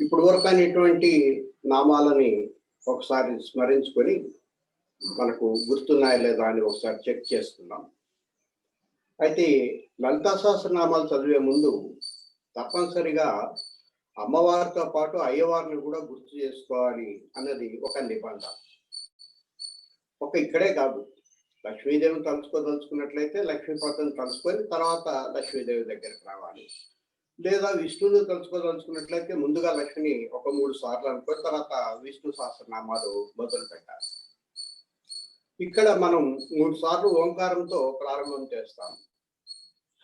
ఇప్పుడు వరకు అయినటువంటి నామాలని ఒకసారి స్మరించుకొని మనకు గుర్తున్నాయా లేదా అని ఒకసారి చెక్ చేసుకుందాం. అయితే లలితా సహస్రనామాలు చదివే ముందు తప్పనిసరిగా అమ్మవారితో పాటు అయ్యవారిని కూడా గుర్తు చేసుకోవాలి అన్నది ఒక నిబంధన. ఇక్కడే కాదు, లక్ష్మీదేవిని తలుచుకోదలుచుకున్నట్లయితే లక్ష్మీపతిని తలుచుకొని తర్వాత లక్ష్మీదేవి దగ్గరికి రావాలి. లేదా విష్ణుని తలుచుకోదలుచుకున్నట్లయితే ముందుగా లక్ష్మిని ఒక 3 సార్లు అనుకొని తర్వాత విష్ణు సహస్రనామాలు మొదలు పెట్టాలి. ఇక్కడ మనం 3 సార్లు ఓంకారంతో ప్రారంభం చేస్తాం.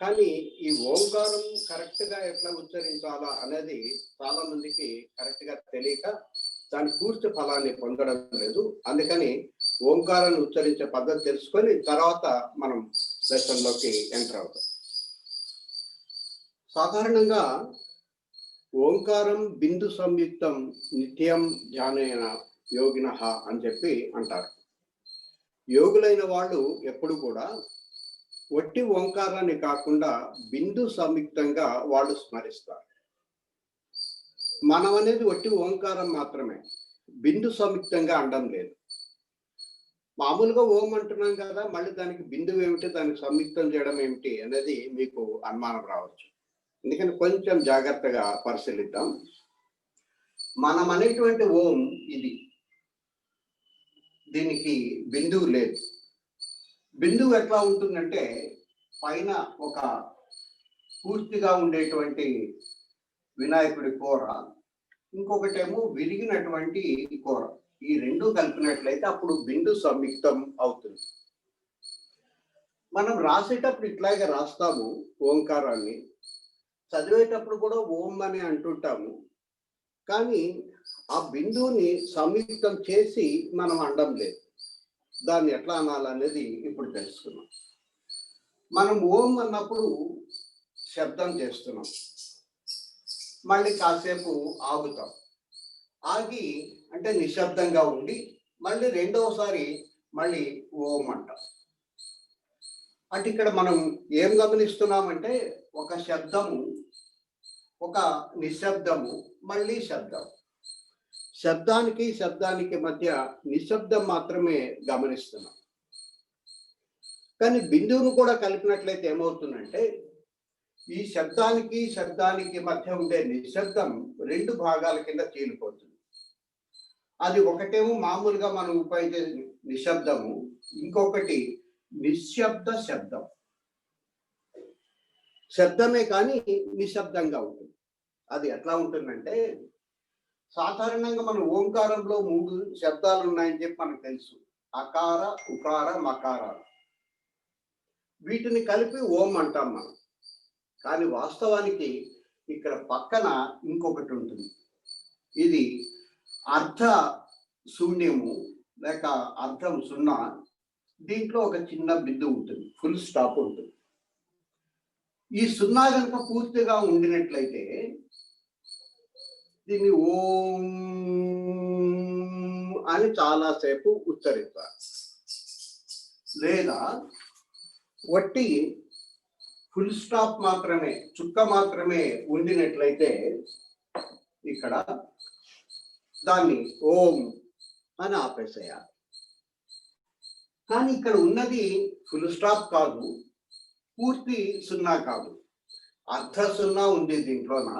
కానీ ఈ ఓంకారం కరెక్ట్ గా ఎట్లా ఉచ్చరించాలా అనేది చాలా మందికి కరెక్ట్ గా తెలియక దాని పూర్తి ఫలాన్ని పొందడం లేదు. అందుకని ఓంకారాన్ని ఉచ్చరించే పద్ధతి తెలుసుకొని తర్వాత మనం లెసన్లోకి ఎంటర్ అవుతాం. సాధారణంగా ఓంకారం బిందు సంయుక్తం నిత్యం ధ్యానేన యోగినః అని చెప్పి అంటారు. యోగులైన వాళ్ళు ఎప్పుడు కూడా వట్టి ఓంకారాన్ని కాకుండా బిందు సంయుక్తంగా వాళ్ళు స్మరిస్తారు. మనం అనేది వట్టి ఓంకారం మాత్రమే, బిందు సంయుక్తంగా అనడం లేదు. మామూలుగా ఓం అంటున్నాం కదా, మళ్ళీ దానికి బిందువు ఏమిటి, దానికి సంయుక్తం చేయడం ఏమిటి అనేది మీకు అనుమానం రావచ్చు. అందుకని కొంచెం జాగ్రత్తగా పరిశీలిద్దాం. మనం అనేటువంటి ఓం ఇది, దీనికి బిందువు లేదు. బిందువు ఎట్లా ఉంటుందంటే పైన ఒక పూర్తిగా ఉండేటువంటి వినాయకుడి కూర, ఇంకొకటేమో విరిగినటువంటి కూర, ఈ రెండు కలిపినట్లయితే అప్పుడు బిందు సంయుక్తం అవుతుంది. మనం రాసేటప్పుడు ఇట్లాగే రాస్తాము, ఓంకారాన్ని చదివేటప్పుడు కూడా ఓం అని అంటుంటాము. కానీ ఆ బిందువుని సంయుక్తం చేసి మనం అనడం లేదు. దాన్ని ఎట్లా అనాలనేది ఇప్పుడు తెలుసుకున్నాం. మనం ఓం అన్నప్పుడు శబ్దం చేస్తున్నాం, మళ్ళీ కాసేపు ఆగుతాం. ఆగి అంటే నిశ్శబ్దంగా ఉండి మళ్ళీ రెండవసారి మళ్ళీ ఓం అంటాం. అంటే ఇక్కడ మనం ఏం గమనిస్తున్నామంటే ఒక శబ్దము, ఒక నిశ్శబ్దము, మళ్ళీ శబ్దం. శబ్దానికి శబ్దానికి మధ్య నిశ్శబ్దం మాత్రమే గమనిస్తున్నాం. కానీ బిందువును కూడా కలిపినట్లయితే ఏమవుతుందంటే ఈ శబ్దానికి శబ్దానికి మధ్య ఉండే నిశ్శబ్దం 2 భాగాల కింద చీలిపోతుంది. అది ఒకటేమో మామూలుగా మనం ఉపయోగించే నిశ్శబ్దము, ఇంకొకటి నిశ్శబ్ద శబ్దం. శబ్దమే కానీ నిశ్శబ్దంగా ఉంటుంది. అది ఎట్లా ఉంటుందంటే సాధారణంగా మన ఓంకారంలో 3 శబ్దాలు ఉన్నాయని చెప్పి మనకు తెలుసు, అకార, ఉకార, మకారాలు. వీటిని కలిపి ఓం అంటాం మనం. కానీ వాస్తవానికి ఇక్కడ పక్కన ఇంకొకటి ఉంటుంది. ఇది అర్ధ శూన్యము లేక అర్థం 0. దీంట్లో ఒక చిన్న బిందువు ఉంటుంది, ఫుల్ స్టాప్ ఉంటుంది. ఈ 0 కనుక పూర్తిగా ఉండినట్లయితే దీన్ని ఓం అని చాలాసేపు ఉచ్చరిస్తారు. లేదా వట్టి ఫుల్ స్టాప్ మాత్రమే, చుక్క మాత్రమే ఉండినట్లయితే ఇక్కడ దాన్ని ఓం అని ఆపేసేయాలి. కానీ ఇక్కడ ఉన్నది ఫుల్ స్టాప్ కాదు, పూర్తి 0 కాదు, అర్ధ 0 ఉంది దీంట్లోన.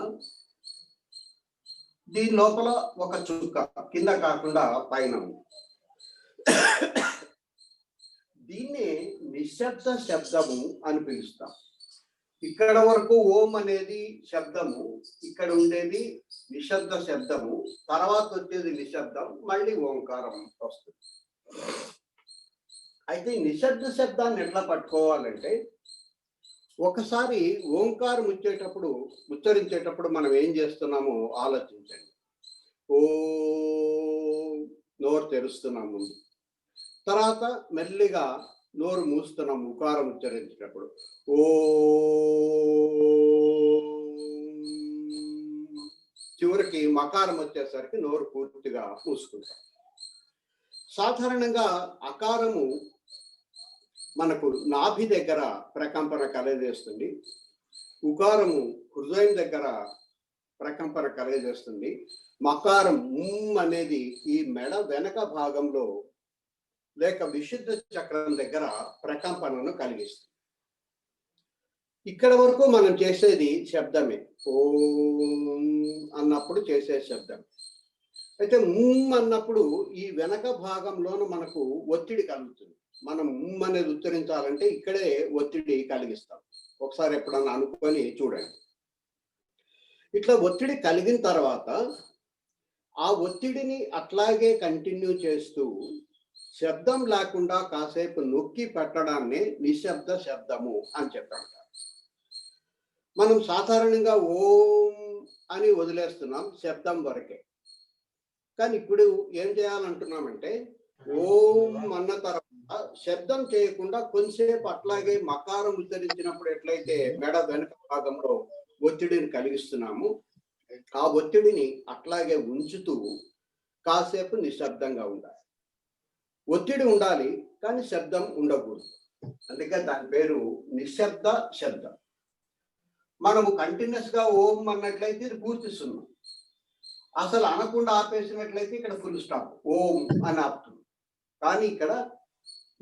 దీని లోపల ఒక చుక్క కింద కాకుండా పైన ఉంది. దీన్ని నిశ్శబ్ద శబ్దము అని పిలుస్తాం. ఇక్కడ వరకు ఓం అనేది శబ్దము, ఇక్కడ ఉండేది నిశ్శబ్ద శబ్దము, తర్వాత వచ్చేది నిశ్శబ్దం, మళ్ళీ ఓంకారం వస్తుంది. అయితే నిశ్శబ్ద శబ్దాన్ని ఎట్లా పట్టుకోవాలంటే ఒకసారి ఓంకారం ఉచ్చరించేటప్పుడు మనం ఏం చేస్తున్నామో ఆలోచించండి. ఓ నోరు తెరుస్తున్నాం ముందు, తర్వాత మెల్లిగా నోరు మూస్తున్నాం ఉకారం ఉచ్చరించేటప్పుడు. ఓ చివరికి మకారం వచ్చేసరికి నోరు పూర్తిగా మూసుకుంటాం. సాధారణంగా అకారము మనకు నాభి దగ్గర ప్రకంపన కలగజేస్తుంది, ఉకారము హృదయం దగ్గర ప్రకంపన కలగజేస్తుంది. మకారం అనేది ఈ మెడ వెనక భాగంలో లేక విశుద్ధ చక్రం దగ్గర ప్రకంపనను కలిగిస్తుంది. ఇక్కడ వరకు మనం చేసేది శబ్దమే, ఓం అన్నప్పుడు చేసే శబ్దం. అయితే అన్నప్పుడు ఈ వెనక భాగంలోనూ మనకు ఒత్తిడి కలుగుతుంది. మనం అనేది ఉచ్చరించాలంటే ఇక్కడే ఒత్తిడి కలిగిస్తాం. ఒకసారి ఎప్పుడన్నా అనుకొని చూడండి. ఇట్లా ఒత్తిడి కలిగిన తర్వాత ఆ ఒత్తిడిని అట్లాగే కంటిన్యూ చేస్తూ శబ్దం లేకుండా కాసేపు నొక్కి పెట్టడాన్ని నిశ్శబ్ద శబ్దము అని చెప్పారు. మనం సాధారణంగా ఓం అని వదిలేస్తున్నాం శబ్దం వరకే. కానీ ఇప్పుడు ఏం చేయాలంటున్నామంటే ఓం అన్న తర్వాత శబ్దం చేయకుండా కొంచెంసేపు అట్లాగే మకారం ఉచ్చరించినప్పుడు ఎట్లయితే మెడ వెనుక భాగంలో ఒత్తిడిని కలిగిస్తున్నాము, ఆ ఒత్తిడిని అట్లాగే ఉంచుతూ కాసేపు నిశ్శబ్దంగా ఉండాలి. ఒత్తిడి ఉండాలి కానీ శబ్దం ఉండకూడదు. అందుకే దాని పేరు నిశ్శబ్ద శబ్దం. మనము కంటిన్యూస్ గా ఓం అన్నట్లయితే ఇది పూర్తి సున్నా. అసలు అనకుండా ఆపేసినట్లయితే ఇక్కడ ఫుల్ స్టాప్, ఓం అని ఆపుతుంది. కానీ ఇక్కడ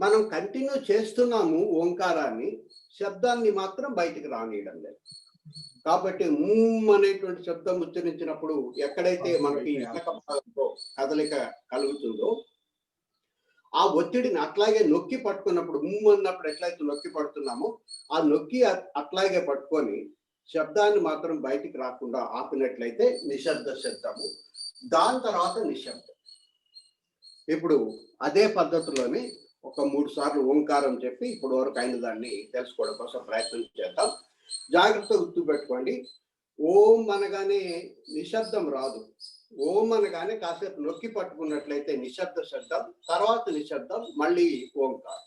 మనం కంటిన్యూ చేస్తున్నాము ఓంకారాన్ని, శబ్దాన్ని మాత్రం బయటికి రానియడం లేదు. కాబట్టి అనేటువంటి శబ్దం ఉచ్చరించినప్పుడు ఎక్కడైతే మనకి వెనక భాగంలో కదలిక కలుగుతుందో ఆ ఒత్తిడిని అట్లాగే నొక్కి పట్టుకున్నప్పుడు అన్నప్పుడు ఎట్లయితే నొక్కి పడుతున్నామో ఆ నొక్కి అట్లాగే పట్టుకొని శబ్దాన్ని మాత్రం బయటికి రాకుండా ఆపినట్లయితే నిశ్శబ్ద శబ్దము. దాని తర్వాత నిశ్శబ్దం. ఇప్పుడు అదే పద్ధతిలోనే ఒక 3 సార్లు ఓంకారం చెప్పి ఇప్పుడు వరకు అయిన దాన్ని తెలుసుకోవడం కోసం ప్రయత్నం చేద్దాం. జాగ్రత్తగా గుర్తుపెట్టుకోండి, ఓం అనగానే నిశ్శబ్దం రాదు. ఓం అనగానే కాసేపు నొక్కి పట్టుకున్నట్లయితే నిశ్శబ్ద శబ్దం, తర్వాత నిశ్శబ్దం, మళ్ళీ ఓంకారం.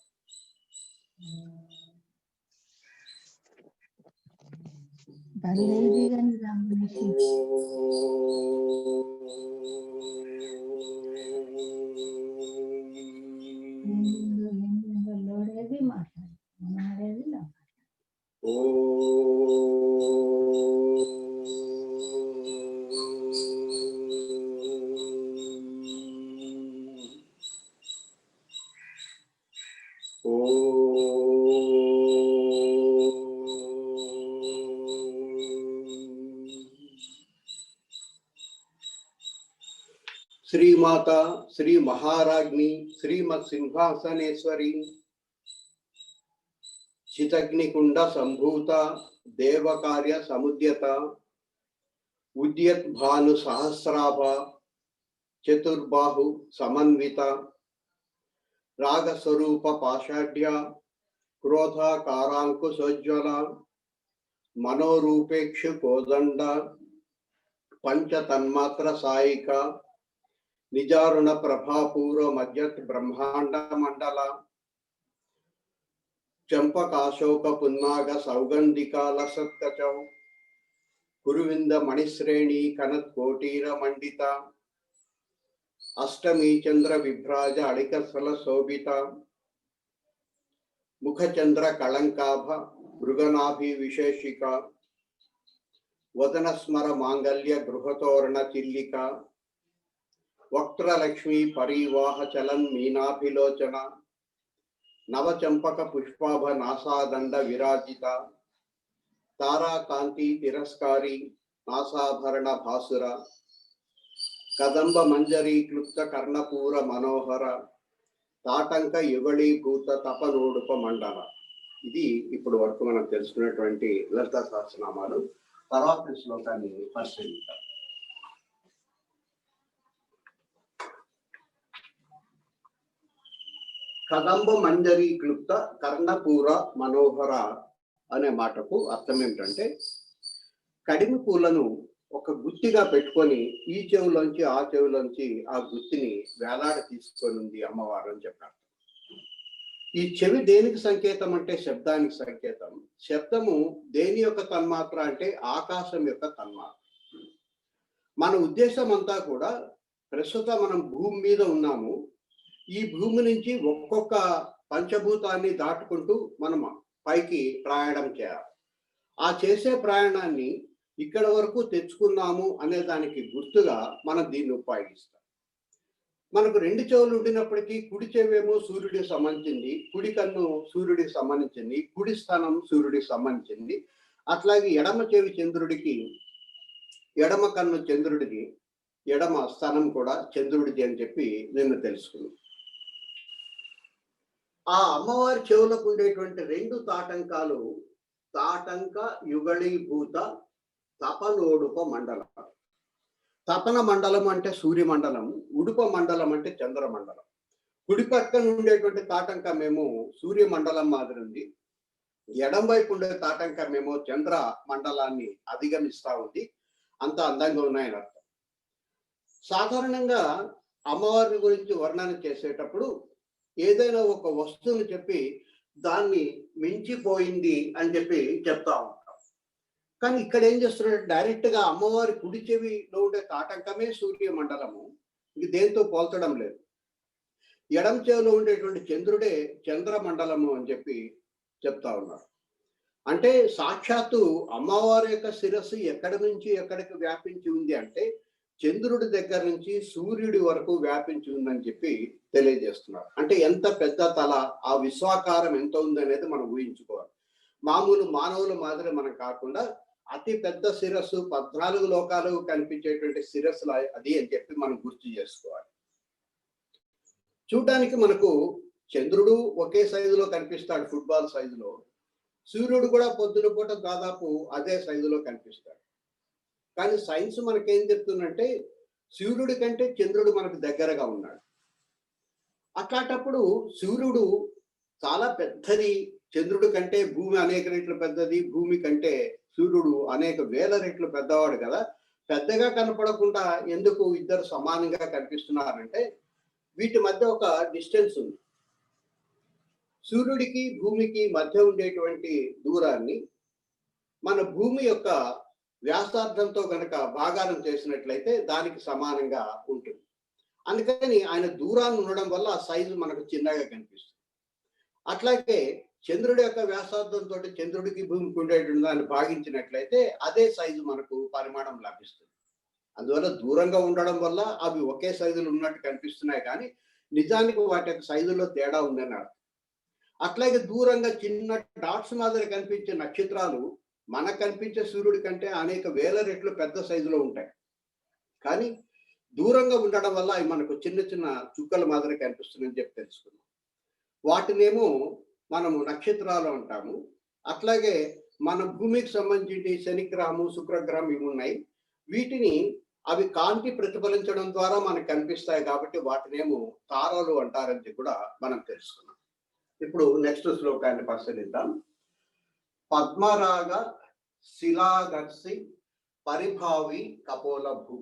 శ్రీమాత శ్రీ మహారాజ్ఞి శ్రీమత్ సింహాసనేశ్వరి చితగ్నికుండ సంభూత దేవకార్య సముద్యత ఉద్యత్ భాను సహస్రాభ చతుర్బాహు సమన్విత రాగస్వరూప పాషాఢ్య క్రోధాకారాంకుశోజ్వల మనోరూపేక్షు కోదండ పంచతన్మాత్ర సాయిక నిజారుణ ప్రభాపూర్వ మధ్యత్ బ్రహ్మాండ మండల చంపకాశోక పున్నాగ సౌగంధికాల సత్కచౌ కురువింద మణిశ్రేణి కనత్ కోటీర మండిత అష్టమీ చంద్ర విభ్రాజ అడికస్వల శోభిత ముఖచంద్ర కళంకాభ మృగనాభి విశేషిక వదనస్మర మాంగళ్య గృహతోరణ చిల్లిక వక్త్రలక్ష్మీ పరివాహ చలన్ మీనాభిలోచన నవచంపక పుష్పాభ నాసాదండ విరాజిత తారాకాంతి తిరస్కారి నాసాభరణ భాసుర కదంబ మంజరీ క్లుప్త కర్ణపూర మనోహర తాటంక యుగళీభూత తపనోడుప మండల. ఇది ఇప్పుడు వరకు మనం తెలుసుకున్నటువంటి లలితా సహస్రనామాలు. తర్వాత శ్లోకాన్ని పరిశీలిద్దాం. కదంబ మంజరీ క్లుప్త కర్ణపూర మనోహర అనే మాటకు అర్థం ఏమిటంటే కడిమి పూలను ఒక గుత్తిగా పెట్టుకొని ఈ చెవులోంచి ఆ చెవులోంచి ఆ గుత్తిని వేలాడ తీసుకొని ఉంది అమ్మవారు అని చెప్పారు. ఈ చెవి దేనికి సంకేతం అంటే శబ్దానికి సంకేతం. శబ్దము దేని యొక్క తన్మాత్ర అంటే ఆకాశం యొక్క తన్మాత్ర. మన ఉద్దేశం అంతా కూడా ప్రస్తుతం మనం భూమి మీద ఉన్నాము. ఈ భూమి నుంచి ఒక్కొక్క పంచభూతాన్ని దాటుకుంటూ మనం పైకి ప్రయాణం చేయాలి. ఆ చేసే ప్రయాణాన్ని ఇక్కడ వరకు తెచ్చుకున్నాము అనే దానికి గుర్తుగా మనం దీన్ని ఉపయోగిస్తాం. మనకు 2 చెవులు ఉండినప్పటికీ కుడి చెవేమో సూర్యుడికి సంబంధించింది, కుడి కన్ను సూర్యుడికి సంబంధించింది, కుడి స్థానం సూర్యుడికి సంబంధించింది. అట్లాగే ఎడమ చెవి చంద్రుడికి, ఎడమ కన్ను చంద్రుడికి, ఎడమ స్థానం కూడా చంద్రుడిది అని చెప్పి నిన్న తెలుసుకున్నాం. ఆ అమ్మవారి చెవులకు ఉండేటువంటి 2 తాటంకాలు తాటంక యుగళీభూత తపనోడుప మండలం. తపన మండలం అంటే సూర్యమండలం, ఉడుప మండలం అంటే చంద్రమండలం. కుడి పక్కన ఉండేటువంటి తాటంకమేమో సూర్యమండలం మాదిరి ఉంది, ఎడం వైపు ఉండే తాటంకమేమో చంద్ర మండలాన్ని అధిగమిస్తా ఉంది. అంత అందంగా ఉన్నాయని అర్థం. సాధారణంగా అమ్మవారి గురించి వర్ణన చేసేటప్పుడు ఏదైనా ఒక వస్తువుని చెప్పి దాన్ని మించిపోయింది అని చెప్పి చెప్తా ఉంటాం. కానీ ఇక్కడ ఏం చేస్తున్నాడు, డైరెక్ట్ గా అమ్మవారి కుడి చెవిలో ఉండే తాటంకమే సూర్య మండలము, ఇది దేంతో పోల్చడం లేదు. ఎడం చెవిలో ఉండేటువంటి చంద్రుడే చంద్ర మండలము అని చెప్పి చెప్తా ఉన్నారు. అంటే సాక్షాత్తు అమ్మవారి యొక్క శిరస్సు ఎక్కడి నుంచి ఎక్కడికి వ్యాపించి ఉంది అంటే చంద్రుడి దగ్గర నుంచి సూర్యుడి వరకు వ్యాపించి ఉందని చెప్పి తెలియజేస్తున్నారు. అంటే ఎంత పెద్ద తల, ఆ విశ్వాకారం ఎంత ఉంది అనేది మనం ఊహించుకోవాలి. మామూలు మానవుల మాదిరి మనం కాకుండా అతి పెద్ద శిరస్సు, 14 లోకాలు కనిపించేటువంటి శిరస్సులు అది అని చెప్పి మనం గుర్తు చేసుకోవాలి. చూడడానికి మనకు చంద్రుడు ఒకే సైజులో కనిపిస్తాడు, ఫుట్బాల్ సైజులో. సూర్యుడు కూడా పొద్దున పూట దాదాపు అదే సైజులో కనిపిస్తాడు. కానీ సైన్స్ మనకేం చెప్తుందంటే సూర్యుడి కంటే చంద్రుడు మనకు దగ్గరగా ఉన్నాడు. అట్లాంటప్పుడు సూర్యుడు చాలా పెద్దది, చంద్రుడి కంటే భూమి అనేక రెట్లు పెద్దది, భూమి కంటే సూర్యుడు అనేక వేల రెట్లు పెద్దవాడు కదా. పెద్దగా కనపడకుండా ఎందుకు ఇద్దరు సమానంగా కనిపిస్తున్నారంటే వీటి మధ్య ఒక డిస్టెన్స్ ఉంది. సూర్యుడికి భూమికి మధ్య ఉండేటువంటి దూరాన్ని మన భూమి యొక్క వ్యాసార్థంతో కనుక భాగానం చేసినట్లయితే దానికి సమానంగా ఉంటుంది. అందుకని ఆయన దూరాన్ని ఉండడం వల్ల ఆ సైజు మనకు చిన్నగా కనిపిస్తుంది. అట్లాగే చంద్రుడి యొక్క వ్యాసార్థంతో చంద్రుడికి భూమికి ఉండేటువంటి దాన్ని భాగించినట్లయితే అదే సైజు మనకు పరిమాణం లభిస్తుంది. అందువల్ల దూరంగా ఉండడం వల్ల అవి ఒకే సైజులు ఉన్నట్టు కనిపిస్తున్నాయి, కానీ నిజానికి వాటి యొక్క సైజులో తేడా ఉందని అర్థం. అట్లాగే దూరంగా చిన్న డాట్స్ మాదిరి కనిపించే నక్షత్రాలు మనకు కనిపించే సూర్యుడి కంటే అనేక వేల రెట్లు పెద్ద సైజులో ఉంటాయి. కానీ దూరంగా ఉండడం వల్ల అవి మనకు చిన్న చిన్న చుక్కల మాదిరి కనిపిస్తుందని చెప్పి తెలుసుకున్నాం. వాటినేమో మనము నక్షత్రాలు అంటాము. అట్లాగే మన భూమికి సంబంధించి శనిగ్రహము, శుక్రగ్రహం ఇవి ఉన్నాయి. వీటిని అవి కాంతి ప్రతిఫలించడం ద్వారా మనకు కనిపిస్తాయి కాబట్టి వాటినేమో తారలు అంటారని కూడా మనం తెలుసుకున్నాం. ఇప్పుడు నెక్స్ట్ శ్లోకాన్ని పరిశీలిద్దాం. పద్మరాగ శిలాగర్సి పరిభావి కపోల భూ.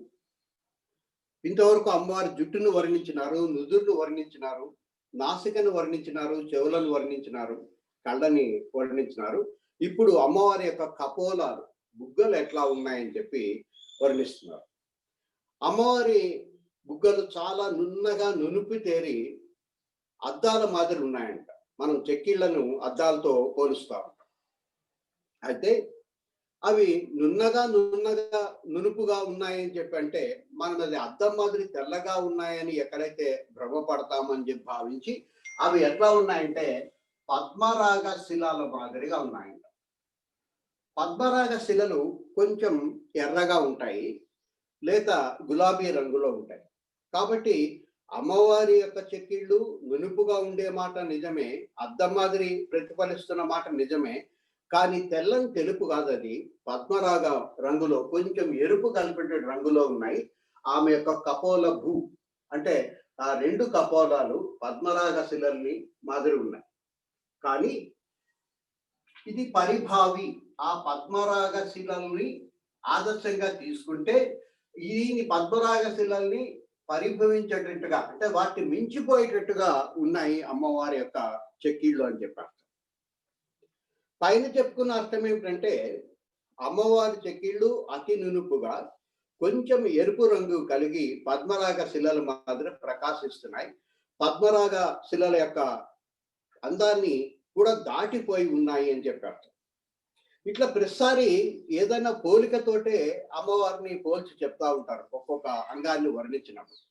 ఇంతవరకు అమ్మవారి జుట్టును వర్ణించినారు, నుదురును వర్ణించినారు, నాసికను వర్ణించినారు, చెవులను వర్ణించినారు, కళ్ళని వర్ణించినారు. ఇప్పుడు అమ్మవారి యొక్క కపోలాలు, బుగ్గలు ఎట్లా ఉన్నాయని చెప్పి వర్ణిస్తున్నారు. అమ్మవారి బుగ్గలు చాలా నున్నగా నునుపి తేరి అద్దాల మాదిరి ఉన్నాయంట. మనం చెక్కిళ్లను అద్దాలతో పోలుస్తా ఉంటాం. అయితే అవి నున్నగా నునుపుగా ఉన్నాయని చెప్పి అంటే మనం అది అద్దం మాదిరి తెల్లగా ఉన్నాయని ఎక్కడైతే భ్రమపడతామని చెప్పి భావించి అవి ఎట్లా ఉన్నాయంటే పద్మరాగ శిలల మాదిరిగా ఉన్నాయంట. పద్మరాగ శిలలు కొంచెం ఎర్రగా ఉంటాయి, లేక గులాబీ రంగులో ఉంటాయి. కాబట్టి అమ్మవారి యొక్క చెక్కిళ్ళు నునుపుగా ఉండే మాట నిజమే, అద్దం మాదిరి ప్రతిఫలిస్తున్న మాట నిజమే. కానీ తెల్లని తెలుపు కాదు, అది పద్మరాగ రంగులో కొంచెం ఎరుపు కలిపే రంగులో ఉన్నాయి. ఆమె యొక్క కపోల భూ అంటే ఆ 2 కపోలాలు పద్మరాగ శిలల్ని మాదిరి ఉన్నాయి. కానీ ఇది పరిభావి, ఆ పద్మరాగ శిలల్ని ఆదర్శంగా తీసుకుంటే ఈ పద్మరాగ శిలల్ని పరిభవించేటట్టుగా అంటే వాటిని మించిపోయేటట్టుగా ఉన్నాయి అమ్మవారి యొక్క చెక్కిళ్ళు అని చెప్పారు. పైన చెప్పుకున్న అర్థం ఏమిటంటే అమ్మవారి చెక్కిళ్ళు అతి నునుపుగా కొంచెం ఎరుపు రంగు కలిగి పద్మరాగ శిలల మాదిరి ప్రకాశిస్తున్నాయి. పద్మరాగ శిలల యొక్క అందాన్ని కూడా దాటిపోయి ఉన్నాయి అని చెప్పారు. ఇట్లా ప్రతిసారి ఏదైనా పోలికతోటే అమ్మవారిని పోల్చి చెప్తా ఉంటారు ఒక్కొక్క అంగాన్ని వర్ణించినప్పుడు.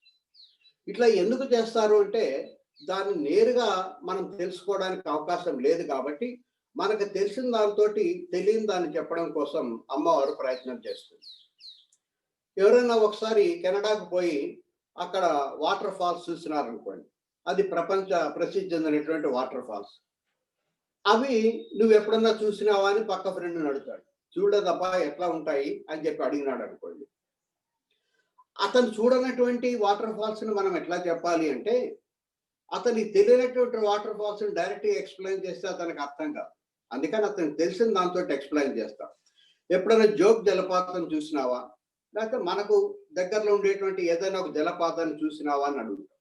ఇట్లా ఎందుకు చేస్తారు అంటే దాన్ని నేరుగా మనం తెలుసుకోవడానికి అవకాశం లేదు కాబట్టి మనకు తెలిసిన దానితోటి తెలియని దాన్ని చెప్పడం కోసం అమ్మవారు ప్రయత్నం చేస్తుంది. ఎవరైనా ఒకసారి కెనడాకు పోయి అక్కడ వాటర్ ఫాల్స్ చూసినారనుకోండి, అది ప్రపంచ ప్రసిద్ధి చెందినటువంటి వాటర్ ఫాల్స్. అవి నువ్వు ఎప్పుడన్నా చూసినావా అని పక్క ఫ్రెండ్ని అడుగుతాడు. చూడదబ్బా ఎట్లా ఉంటాయి అని చెప్పి అడిగినాడు అనుకోండి. అతను చూడనటువంటి వాటర్ ఫాల్స్ ని మనం ఎట్లా చెప్పాలి అంటే, అతనికి తెలియనటువంటి వాటర్ ఫాల్స్ ని డైరెక్ట్గా ఎక్స్ప్లెయిన్ చేస్తే అతనికి అర్థం కాదు. అందుకని అతనికి తెలిసిన దాంతో ఎక్స్ప్లెయిన్ చేస్తాం. ఎప్పుడైనా జోగ్ జలపాతం చూసినావా, లేకపోతే మనకు దగ్గరలో ఉండేటువంటి ఏదైనా ఒక జలపాతాన్ని చూసినావా అని అడుగుతాం.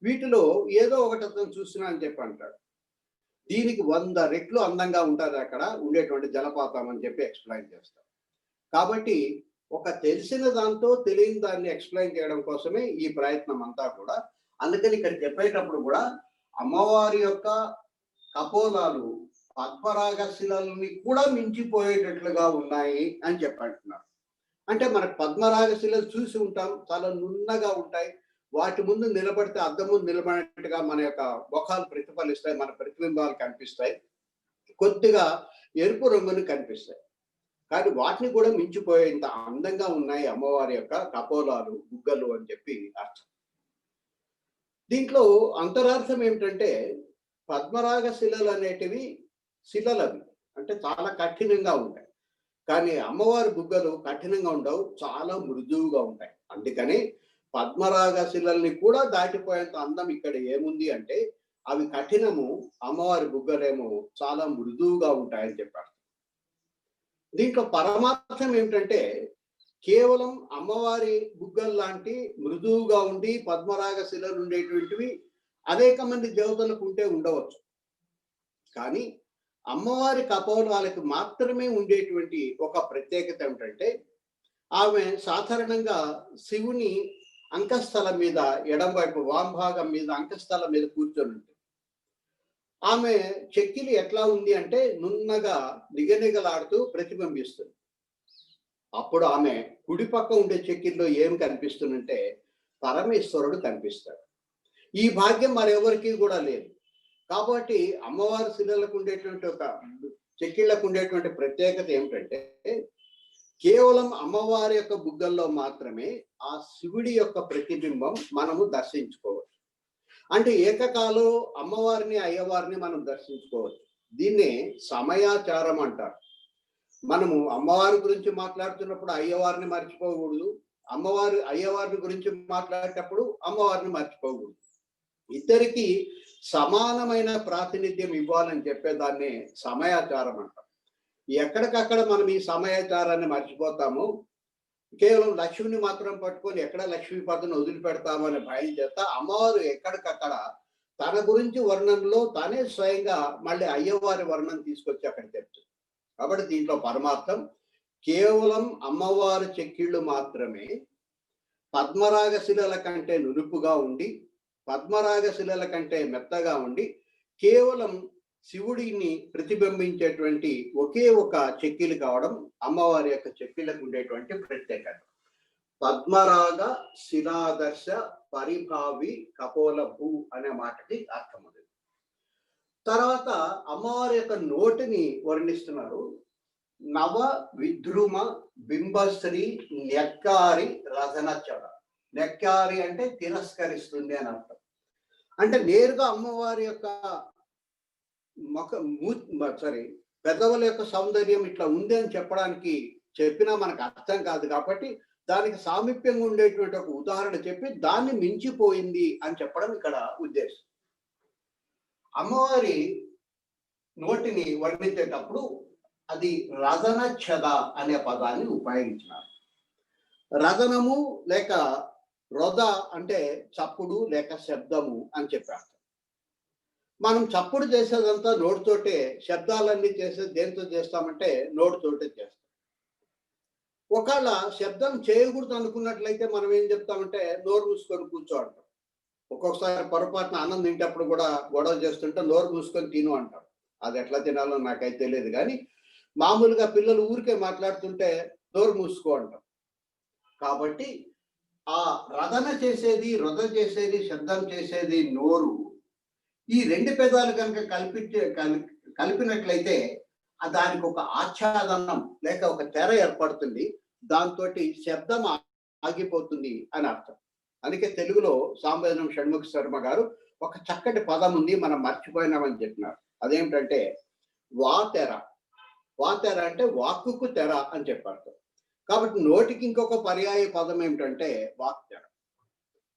వీటిలో ఏదో ఒకటి అతను చూసినా అని చెప్పి అంటాడు. దీనికి 100 రెట్లు అందంగా ఉంటుంది అక్కడ ఉండేటువంటి జలపాతం అని చెప్పి ఎక్స్ప్లెయిన్ చేస్తాం. కాబట్టి ఒక తెలిసిన దాంతో తెలియని దాన్ని ఎక్స్ప్లెయిన్ చేయడం కోసమే ఈ ప్రయత్నం అంతా కూడా. అందుకని ఇక్కడ చెప్పేటప్పుడు కూడా అమ్మవారి యొక్క కపోలాలు పద్మరాగ శిలల్ని కూడా మించిపోయేటట్లుగా ఉన్నాయి అని చెప్పంటున్నారు. అంటే మనకు పద్మరాగ శిలలు చూసి ఉంటాం, చాలా నున్నగా ఉంటాయి. వాటి ముందు నిలబడితే అద్దం ముందు నిలబడినట్టుగా మన యొక్క ముఖాలు ప్రతిఫలిస్తాయి, మన ప్రతిబింబాలు కనిపిస్తాయి, కొద్దిగా ఎరుపు రంగుని కనిపిస్తాయి. కానీ వాటిని కూడా మించిపోయేంత అందంగా ఉన్నాయి అమ్మవారి యొక్క కపోలాలు, బుగ్గలు అని చెప్పి అర్థం. దీంట్లో అంతరార్థం ఏమిటంటే పద్మరాగ శిలలు అనేటివి శిలలవి, అంటే చాలా కఠినంగా ఉంటాయి. కానీ అమ్మవారి బుగ్గలు కఠినంగా ఉండవు, చాలా మృదువుగా ఉంటాయి. అందుకని పద్మరాగ శిలల్ని కూడా దాటిపోయేంత అందం ఇక్కడ ఏముంది అంటే అవి కఠినము, అమ్మవారి బుగ్గలేమో చాలా మృదువుగా ఉంటాయని చెప్పారు. దీంట్లో పరమార్థం ఏమిటంటే కేవలం అమ్మవారి బుగ్గలు లాంటి మృదువుగా ఉండి పద్మరాగ శిలలు ఉండేటువంటివి అనేక మంది దేవతలకు ఉంటే ఉండవచ్చు. కానీ అమ్మవారి కపోలాలకు మాత్రమే ఉండేటువంటి ఒక ప్రత్యేకత ఏమిటంటే ఆమె సాధారణంగా శివుని అంకస్థలం మీద, ఎడం వైపు వామభాగం మీద అంకస్థలం మీద కూర్చొని ఉంటుంది. ఆమె చెక్కిలి ఎట్లా ఉంది అంటే నున్నగా నిగనిగలాడుతూ ప్రతిబింబిస్తుంది. అప్పుడు ఆమె కుడి పక్క ఉండే చెక్కిల్లో ఏం కనిపిస్తుందంటే పరమేశ్వరుడు కనిపిస్తాడు. ఈ భాగ్యం మరెవరికి కూడా లేదు. కాబట్టి అమ్మవారి శిలలకు ఉండేటువంటి ఒక చెక్కిళ్లకు ఉండేటువంటి ప్రత్యేకత ఏమిటంటే కేవలం అమ్మవారి యొక్క బుగ్గల్లో మాత్రమే ఆ శివుడి యొక్క ప్రతిబింబం మనము దర్శించుకోవచ్చు. అంటే ఏకకాలం అమ్మవారిని అయ్యవారిని మనం దర్శించుకోవచ్చు. దీన్నే సమయాచారం అంటారు. మనము అమ్మవారి గురించి మాట్లాడుతున్నప్పుడు అయ్యవారిని మర్చిపోకూడదు, అయ్యవారిని గురించి మాట్లాడేటప్పుడు అమ్మవారిని మర్చిపోకూడదు. ఇద్దరికి సమానమైన ప్రాతినిధ్యం ఇవ్వాలని చెప్పేదాన్ని సమయాచారం అంటారు. ఎక్కడికక్కడ మనం ఈ సమయాచారాన్ని మర్చిపోతాము. కేవలం లక్ష్మిని మాత్రం పట్టుకొని ఎక్కడ లక్ష్మీపతిని వదిలిపెడతాము అనే భయం చేత అమ్మవారు ఎక్కడికక్కడ తన గురించి వర్ణనలో తానే స్వయంగా మళ్ళీ అయ్యవారి వర్ణన తీసుకొచ్చి అక్కడ చెప్తుంది. కాబట్టి దీంట్లో పరమార్థం కేవలం అమ్మవారి చెక్కిళ్ళు మాత్రమే పద్మరాగ శిలల కంటే నునుపుగా ఉండి, పద్మరాగ శిలల కంటే మెత్తగా ఉండి, కేవలం శివుడిని ప్రతిబింబించేటువంటి ఒకే ఒక చెక్కిలు కావడం అమ్మవారి యొక్క చెక్కిళ్ళకు ఉండేటువంటి ప్రత్యేకత. పద్మరాగ శిలాదర్శ పరిభావి కపోల భూ అనే మాటకి అర్థం ఉంది. తర్వాత అమ్మవారి యొక్క నోటిని వర్ణిస్తున్నారు. నవ విద్రుమ బింబశ్రీ నెక్కారి రథనచడ. నెక్కారి అంటే తిరస్కరిస్తుంది అని అర్థం. అంటే నేరుగా అమ్మవారి యొక్క పెదవుల యొక్క సౌందర్యం ఇట్లా ఉంది అని చెప్పినా మనకు అర్థం కాదు. కాబట్టి దానికి సామీప్యంగా ఉండేటువంటి ఒక ఉదాహరణ చెప్పి దాన్ని మించిపోయింది అని చెప్పడం ఇక్కడ ఉద్దేశం. అమ్మవారి నోటిని వర్ణించేటప్పుడు అది రదన ఛద అనే పదాన్ని ఉపయోగించినారు. రదనము లేక రొద అంటే చప్పుడు లేక శబ్దము అని చెప్పారు. మనం చప్పుడు చేసేదంతా నోటితోటే, శబ్దాలన్నీ చేసేది దేంతో చేస్తామంటే నోటితోటే చేస్తాం. ఒకవేళ శబ్దం చేయకూడదు అనుకున్నట్లయితే మనం ఏం చెప్తామంటే నోరు మూసుకొని కూర్చో అంటాం. ఒక్కొక్కసారి పొరపాటున అన్నం తింటప్పుడు కూడా గొడవ చేస్తుంటే నోరు మూసుకొని తిను అంటాం. అది ఎట్లా తినాలో నాకైతే తెలియదు. కానీ మామూలుగా పిల్లలు ఊరికే మాట్లాడుతుంటే నోరు మూసుకో అంటాం. కాబట్టి ఆ రొద చేసేది, శబ్దం చేసేది నోరు. ఈ 2 పెదాలు కనుక కలిపినట్లయితే దానికి ఒక ఆచ్ఛాదనం లేక ఒక తెర ఏర్పడుతుంది. దాంతోటి శబ్దం ఆగిపోతుంది అని అర్థం. అందుకే తెలుగులో సాంబశివరం షణ్ముఖ శర్మ గారు ఒక చక్కటి పదం ఉంది, మనం మర్చిపోయినామని చెప్పినారు. అదేమిటంటే వాతెర. వాతెర అంటే వాక్కుకు తెర అని చెప్పారు. కాబట్టి నోటికి ఇంకొక పర్యాయ పదం ఏమిటంటే వాక్తెర.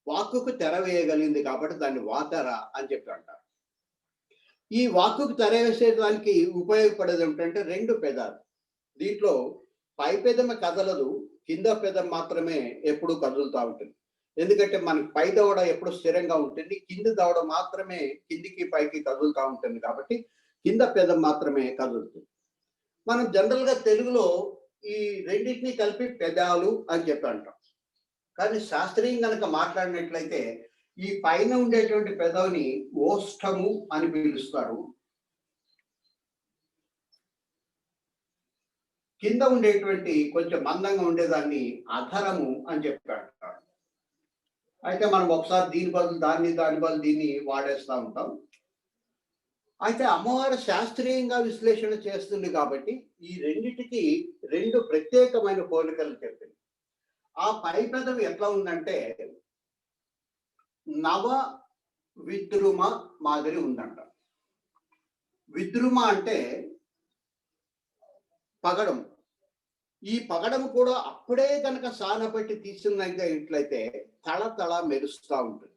వాక్కుకు తెర వేయగలిగింది కాబట్టి దాన్ని వాతెర అని చెప్పి అంటారు. ఈ వాక్కుకు తెర వేసేదానికి ఉపయోగపడేది ఏమిటంటే 2 పెదాలు. దీంట్లో పై పెదమ కదలదు, కింద పెదం మాత్రమే ఎప్పుడు కదులుతూ ఉంటుంది. ఎందుకంటే మనకి పై దవడ ఎప్పుడు స్థిరంగా ఉంటుంది, కింది దవడ మాత్రమే కిందికి పైకి కదులుతూ ఉంటుంది. కాబట్టి కింద పెదం మాత్రమే కదులుతుంది. మనం జనరల్గా తెలుగులో ఈ రెండింటినీ కలిపి పెదాలు అని చెప్పి అంటాం. కానీ శాస్త్రీయం కనుక మాట్లాడినట్లయితే ఈ పైన ఉండేటువంటి పెదవిని ఓష్ఠము అని పిలుస్తారు, కింద ఉండేటువంటి కొంచెం మందంగా ఉండేదాన్ని అధరము అని చెప్పి అంటారు. అయితే మనం ఒకసారి దీని బదులు దాన్ని, దాని బదులు దీన్ని వాడేస్తూ ఉంటాం. అయితే అమ్మవారు శాస్త్రీయంగా విశ్లేషణ చేస్తుంది కాబట్టి ఈ రెండిటికి 2 ప్రత్యేకమైన పోలికలు చెప్పింది. ఆ పై పెదవి ఎట్లా ఉందంటే నవ విద్రుమ మాదిరి ఉందంట. విద్రుమ అంటే పగడం. ఈ పగడం కూడా అప్పుడే కనుక సానపెట్టి తీసినట్లయితే తళతళ మెరుస్తూ ఉంటుంది.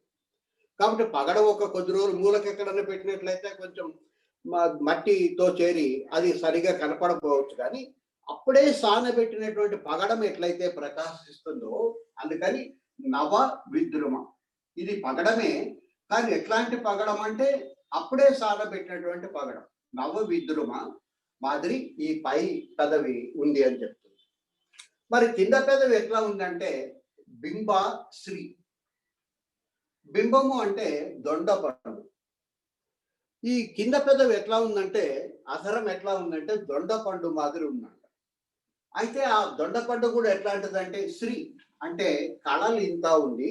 కాబట్టి పగడం ఒక కొద్ది రోజులు మూలకి ఎక్కడన్నా పెట్టినట్లయితే కొంచెం మట్టితో చేరి అది సరిగా కనపడకపోవచ్చు. కానీ అప్పుడే సానబెట్టినటువంటి పగడం ఎట్లయితే ప్రకాశిస్తుందో అందుకని నవ విద్రుమ. ఇది పగడమే, కానీ ఎట్లాంటి పగడం అంటే అప్పుడే సానబెట్టినటువంటి పగడం. నవ విద్రుమ మాదిరి ఈ పై పెదవి ఉంది అని చెప్తుంది. మరి కింద పెదవి ఎట్లా ఉందంటే బింబ శ్రీ. బింబము అంటే దొండపండు. ఈ కింద పెదవి ఎట్లా ఉందంటే అధరం ఎట్లా ఉందంటే దొండపండు మాదిరి ఉందంట. అయితే ఆ దొండపండు కూడా ఎట్లాంటిదంటే శ్రీ అంటే కళలు ఇంత ఉంది,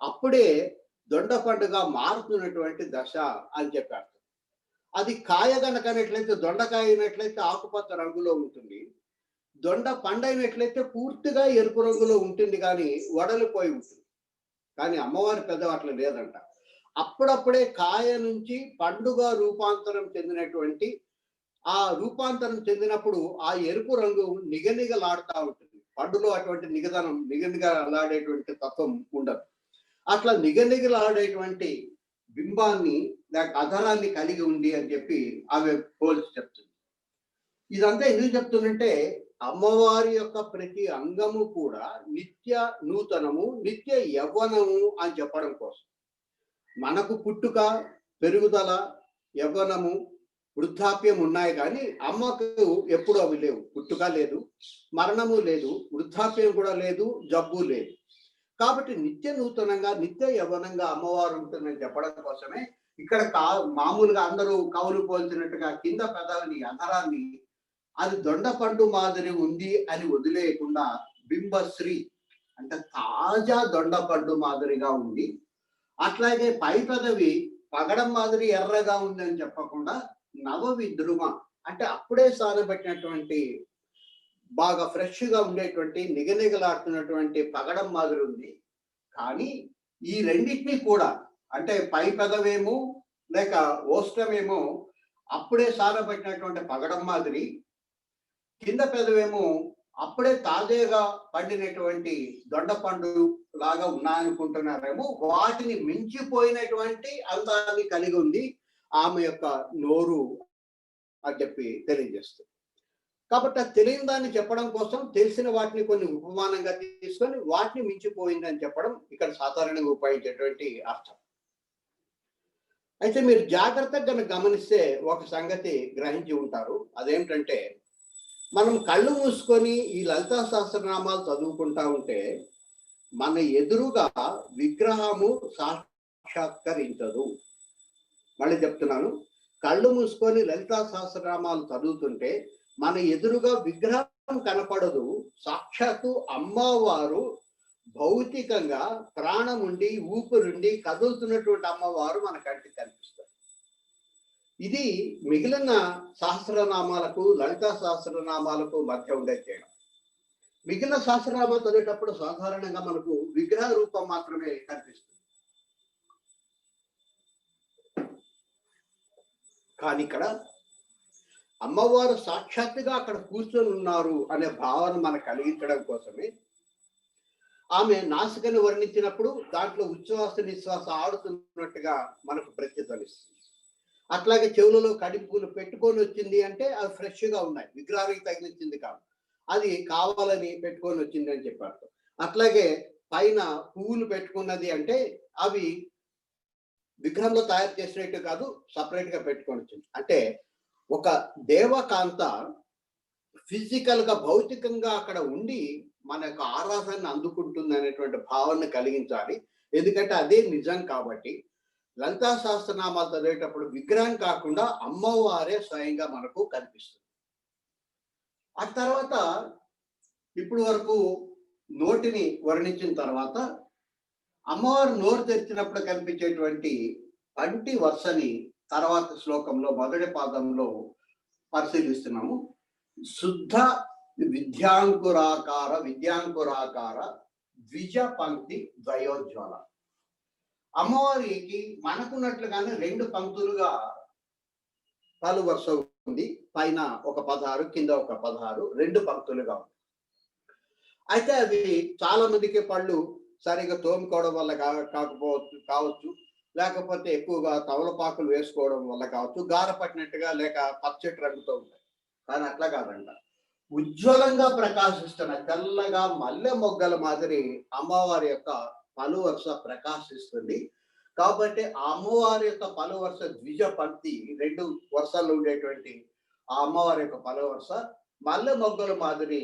అప్పుడే దొండపండుగా మారుతున్నటువంటి దశ అని చెప్పారు. అది కాయ గనకనట్లయితే దొండకాయ అయినట్లయితే ఆకుపచ్చ రంగులో ఉంటుంది, దొండ పండు అయినట్లయితే పూర్తిగా ఎరుపు రంగులో ఉంటుంది, కానీ వడలిపోయి ఉంటుంది. కానీ అమ్మవారి పెదవి అట్లా లేదంట. అప్పుడప్పుడే కాయ నుంచి పండుగ రూపాంతరం చెందినటువంటి ఆ రూపాంతరం చెందినప్పుడు ఆ ఎరుపు రంగు నిగనిగలాడుతూ ఉంటుంది. పండులో అటువంటి నిగనిగలాడేటువంటి తత్వం ఉండదు. అట్లా నిగనిగలాడేటువంటి బింబాన్ని లేక అధరాన్ని కలిగి ఉంది అని చెప్పి ఆమె పోల్చి చెప్తుంది. ఇదంతా ఎందుకు చెప్తుందంటే అమ్మవారి యొక్క ప్రతి అంగము కూడా నిత్య నూతనము, నిత్య యవ్వనము అని చెప్పడం కోసం. మనకు పుట్టుక, పెరుగుదల, యవ్వనము, వృద్ధాప్యం ఉన్నాయి, కానీ అమ్మకు ఎప్పుడు అవి లేవు. పుట్టుక లేదు, మరణము లేదు, వృద్ధాప్యం కూడా లేదు, జబ్బు లేదు. కాబట్టి నిత్య నూతనంగా, నిత్య యవ్వనంగా అమ్మవారు ఉంటుందని చెప్పడం కోసమే ఇక్కడ మామూలుగా అందరూ కవులు పోల్చినట్టుగా కింద పెదాలని అధరాన్ని అది దొండపండు మాదిరి ఉంది అని వదిలేయకుండా బింబశ్రీ అంటే తాజా దొండపండు మాదిరిగా ఉంది. అట్లాగే పై పెదవి పగడం మాదిరి ఎర్రగా ఉంది అని చెప్పకుండా నవ విద్రుమ అంటే అప్పుడే సానబెట్టినటువంటి బాగా ఫ్రెష్ గా ఉండేటువంటి నిగనిగలాడుతున్నటువంటి పగడం మాదిరి ఉంది. కానీ ఈ రెండింటినీ కూడా అంటే పై పెదవేమో లేక ఓష్టమేమో అప్పుడే సానబెట్టినటువంటి పగడం మాదిరి, కింద పెదవేమో అప్పుడే తాజాగా పండినటువంటి దొండపండు లాగా ఉన్నాయనుకుంటున్నారేమో. వాటిని మించిపోయినటువంటి అందాన్ని కలిగి ఉంది ఆమె యొక్క నోరు అని చెప్పి తెలియజేస్తుంది. కాబట్టి ఆ తెలియని దాన్ని చెప్పడం కోసం తెలిసిన వాటిని కొన్ని ఉపమానంగా తీసుకొని వాటిని మించిపోయింది అని చెప్పడం ఇక్కడ సాధారణంగా ఉపయోగించేటువంటి అర్థం. అయితే మీరు జాగ్రత్తగా గమనిస్తే ఒక సంగతి గ్రహించి ఉంటారు. అదేమిటంటే మనం కళ్ళు మూసుకొని ఈ లలితా సహస్రనామాలు చదువుకుంటా ఉంటే మన ఎదురుగా విగ్రహము సాక్షాత్కరించదు. మళ్ళీ చెప్తున్నాను, కళ్ళు మూసుకొని లలితా సహస్రనామాలు చదువుతుంటే మన ఎదురుగా విగ్రహం కనపడదు, సాక్షాత్తు అమ్మవారు భౌతికంగా ప్రాణం ఉండి ఊపిరుండి కదులుతున్నటువంటి అమ్మవారు మన కంటికి కనిపిస్తారు. ఇది మిగిలిన సహస్రనామాలకు, లలితా సహస్రనామాలకు మధ్య ఉండే తేడా. మిగిలిన సహస్రనామాలు చదివేటప్పుడు సాధారణంగా మనకు విగ్రహ రూపం మాత్రమే కనిపిస్తుంది. కానీ ఇక్కడ అమ్మవారు సాక్షాత్తుగా అక్కడ కూర్చొని ఉన్నారు అనే భావన మనకు కలిగించడం కోసమే ఆమె నాసికను వర్ణించినప్పుడు దాంట్లో ఉచ్ఛ్వాస నిశ్వాస ఆడుతున్నట్టుగా మనకు ప్రతిధ్వనిస్తుంది. అట్లాగే చెవులలో కడింపులు పెట్టుకొని వచ్చింది అంటే అవి ఫ్రెష్గా ఉన్నాయి, విగ్రహానికి తగిలించింది కాదు, అది కావాలని పెట్టుకొని వచ్చింది అని చెప్పారు. అట్లాగే పైన పువ్వులు పెట్టుకున్నది అంటే అవి విగ్రహంలో తయారు చేసినట్టు కాదు, సపరేట్ గా పెట్టుకొని వచ్చింది. అంటే ఒక దేవకాంత ఫిజికల్ గా భౌతికంగా అక్కడ ఉండి మన యొక్క ఆరాధనను అందుకుంటుంది అనేటువంటి భావన కలిగించాలి. ఎందుకంటే అదే నిజం కాబట్టి లలితా సహస్రనామాలు చదివేటప్పుడు విగ్రహం కాకుండా అమ్మవారే స్వయంగా మనకు కనిపిస్తుంది. ఆ తర్వాత ఇప్పుడు వరకు నోటిని వర్ణించిన తర్వాత అమ్మవారు నోరు తెరిచినప్పుడు కనిపించేటువంటి పంటి వరుసని తర్వాత శ్లోకంలో మొదటి పాదంలో పరిశీలిస్తున్నాము. శుద్ధ విద్యాంకురాకార ద్విజ పంక్తి ద్వయోజ్వల. అమ్మవారికి మనకున్నట్లుగానే రెండు పంక్తులుగా పలు వరుస ఉంది, పైన ఒక 16 కింద ఒక 16, రెండు పంక్తులుగా ఉంది. అయితే అవి చాలా మందికి పళ్ళు సరిగా తోముకోవడం వల్ల కావచ్చు, లేకపోతే ఎక్కువగా తవలపాకులు వేసుకోవడం వల్ల కావచ్చు, గార పట్టినట్టుగా లేక పచ్చటి రంగుతో ఉంటాయి. కానీ అట్లా కాదంట, ఉజ్వలంగా ప్రకాశిస్తున్న తెల్లగా మల్లె మొగ్గల మాదిరి అమ్మవారి యొక్క పలు వరుస ప్రకాశిస్తుంది. కాబట్టి ఆ అమ్మవారి యొక్క పలు వరుస ద్విజ పంక్తి, రెండు వరుసల్లో ఉండేటువంటి ఆ అమ్మవారి యొక్క పలు వరుస మల్లె మొగ్గల మాదిరి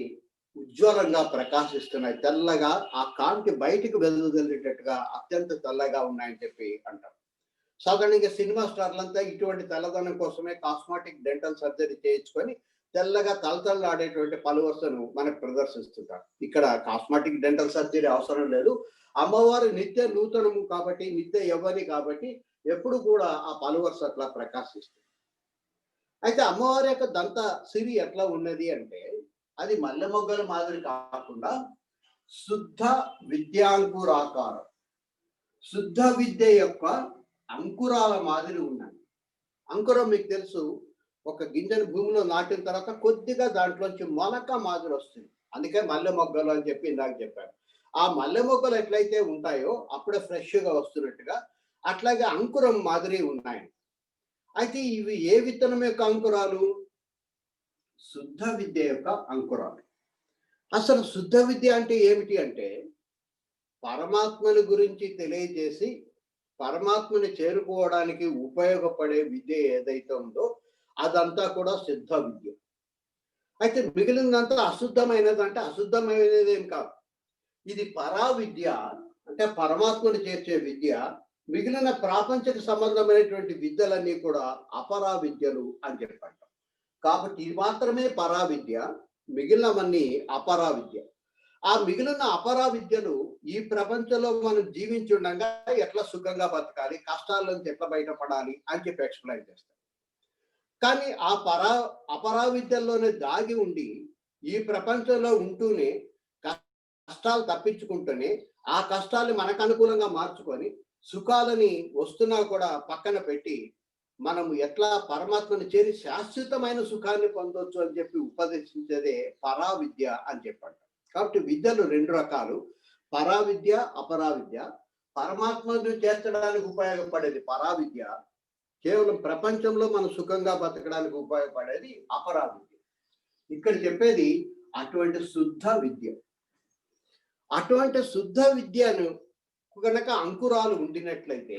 ఉజ్వలంగా ప్రకాశిస్తున్నాయి, తెల్లగా ఆ కాంతి బయటికి వెదజల్లేటట్టుగా అత్యంత తెల్లగా ఉన్నాయని చెప్పి అంటారు. సాధారణంగా సినిమా స్టార్లంతా ఇటువంటి తెల్లదనం కోసమే కాస్మాటిక్ డెంటల్ సర్జరీ చేయించుకొని తెల్లగా తలతల్లాడేటువంటి పలు వరుసను మనకు ప్రదర్శిస్తుంటారు. ఇక్కడ కాస్మాటిక్ డెంటల్ సర్జరీ అవసరం లేదు, అమ్మవారు నిత్య నూతనము కాబట్టి, నిత్య యవ్వని కాబట్టి ఎప్పుడు కూడా ఆ పలు వరుస అట్లా ప్రకాశిస్తుంది. అయితే అమ్మవారి యొక్క దంత సిరి ఎట్లా ఉన్నది అంటే అది మల్లె మొగ్గల మాదిరి కాకుండా శుద్ధ విద్యాంకురాకారం, శుద్ధ విద్య యొక్క అంకురాల మాదిరి ఉన్నాయి. అంకురం మీకు తెలుసు, ఒక గింజను భూమిలో నాటిన తర్వాత కొద్దిగా దాంట్లోంచి మొలక మాదిరి వస్తుంది, అందుకే మల్లె మొగ్గలు అని చెప్పి ఇందాక చెప్పాను. ఆ మల్లె మొగ్గలు ఎట్లయితే ఉంటాయో అప్పుడే ఫ్రెష్గా వస్తున్నట్టుగా అట్లాగే అంకురం మాదిరి ఉన్నాయి. అయితే ఇవి ఏ విత్తనం యొక్క అంకురాలు? శుద్ధ విద్య యొక్క అంకురాలు. అసలు శుద్ధ విద్య అంటే ఏమిటి అంటే పరమాత్మని గురించి తెలియజేసి పరమాత్మని చేరుకోవడానికి ఉపయోగపడే విద్య ఏదైతే ఉందో అదంతా కూడా శుద్ధ విద్య. అయితే మిగిలినంతా అశుద్ధమైనది అంటే అశుద్ధమైనది ఏం కాదు, ఇది పరా విద్య, అంటే పరమాత్మని చేర్చే విద్య. మిగిలిన ప్రాపంచిక సంబంధమైనటువంటి విద్యలన్నీ కూడా అపరా విద్యలు అని చెప్పంటాం. కాబట్టి ఇది మాత్రమే పరా విద్య, మిగిలినవన్నీ అపరా విద్య. ఆ మిగిలిన అపరా విద్యలు ఈ ప్రపంచంలో మనం జీవించి ఉండగా ఎట్లా సుఖంగా బతకాలి, కష్టాల నుంచి ఎట్లా బయటపడాలి అని చెప్పి ఎక్స్ప్లెయిన్ చేస్తాం. కానీ ఆ అపరా విద్యల్లోనే దాగి ఉండి ఈ ప్రపంచంలో ఉంటూనే కష్టాలు తప్పించుకుంటూనే ఆ కష్టాలు మనకు అనుకూలంగా మార్చుకొని సుఖాలని వస్తున్నా కూడా పక్కన పెట్టి మనము ఎట్లా పరమాత్మని చేరి శాశ్వతమైన సుఖాన్ని పొందొచ్చు అని చెప్పి ఉపదేశించేదే పరా విద్య అని చెప్పండి. కాబట్టి విద్యలు రెండు రకాలు, పరా విద్య, అపరా విద్య. పరమాత్మను చేర్చడానికి ఉపయోగపడేది పరా విద్య, కేవలం ప్రపంచంలో మనం సుఖంగా బతకడానికి ఉపయోగపడేది అపరా విద్య. ఇక్కడ చెప్పేది అటువంటి శుద్ధ విద్య. అటువంటి శుద్ధ విద్యను కనుక అంకురాలు ఉండినట్లయితే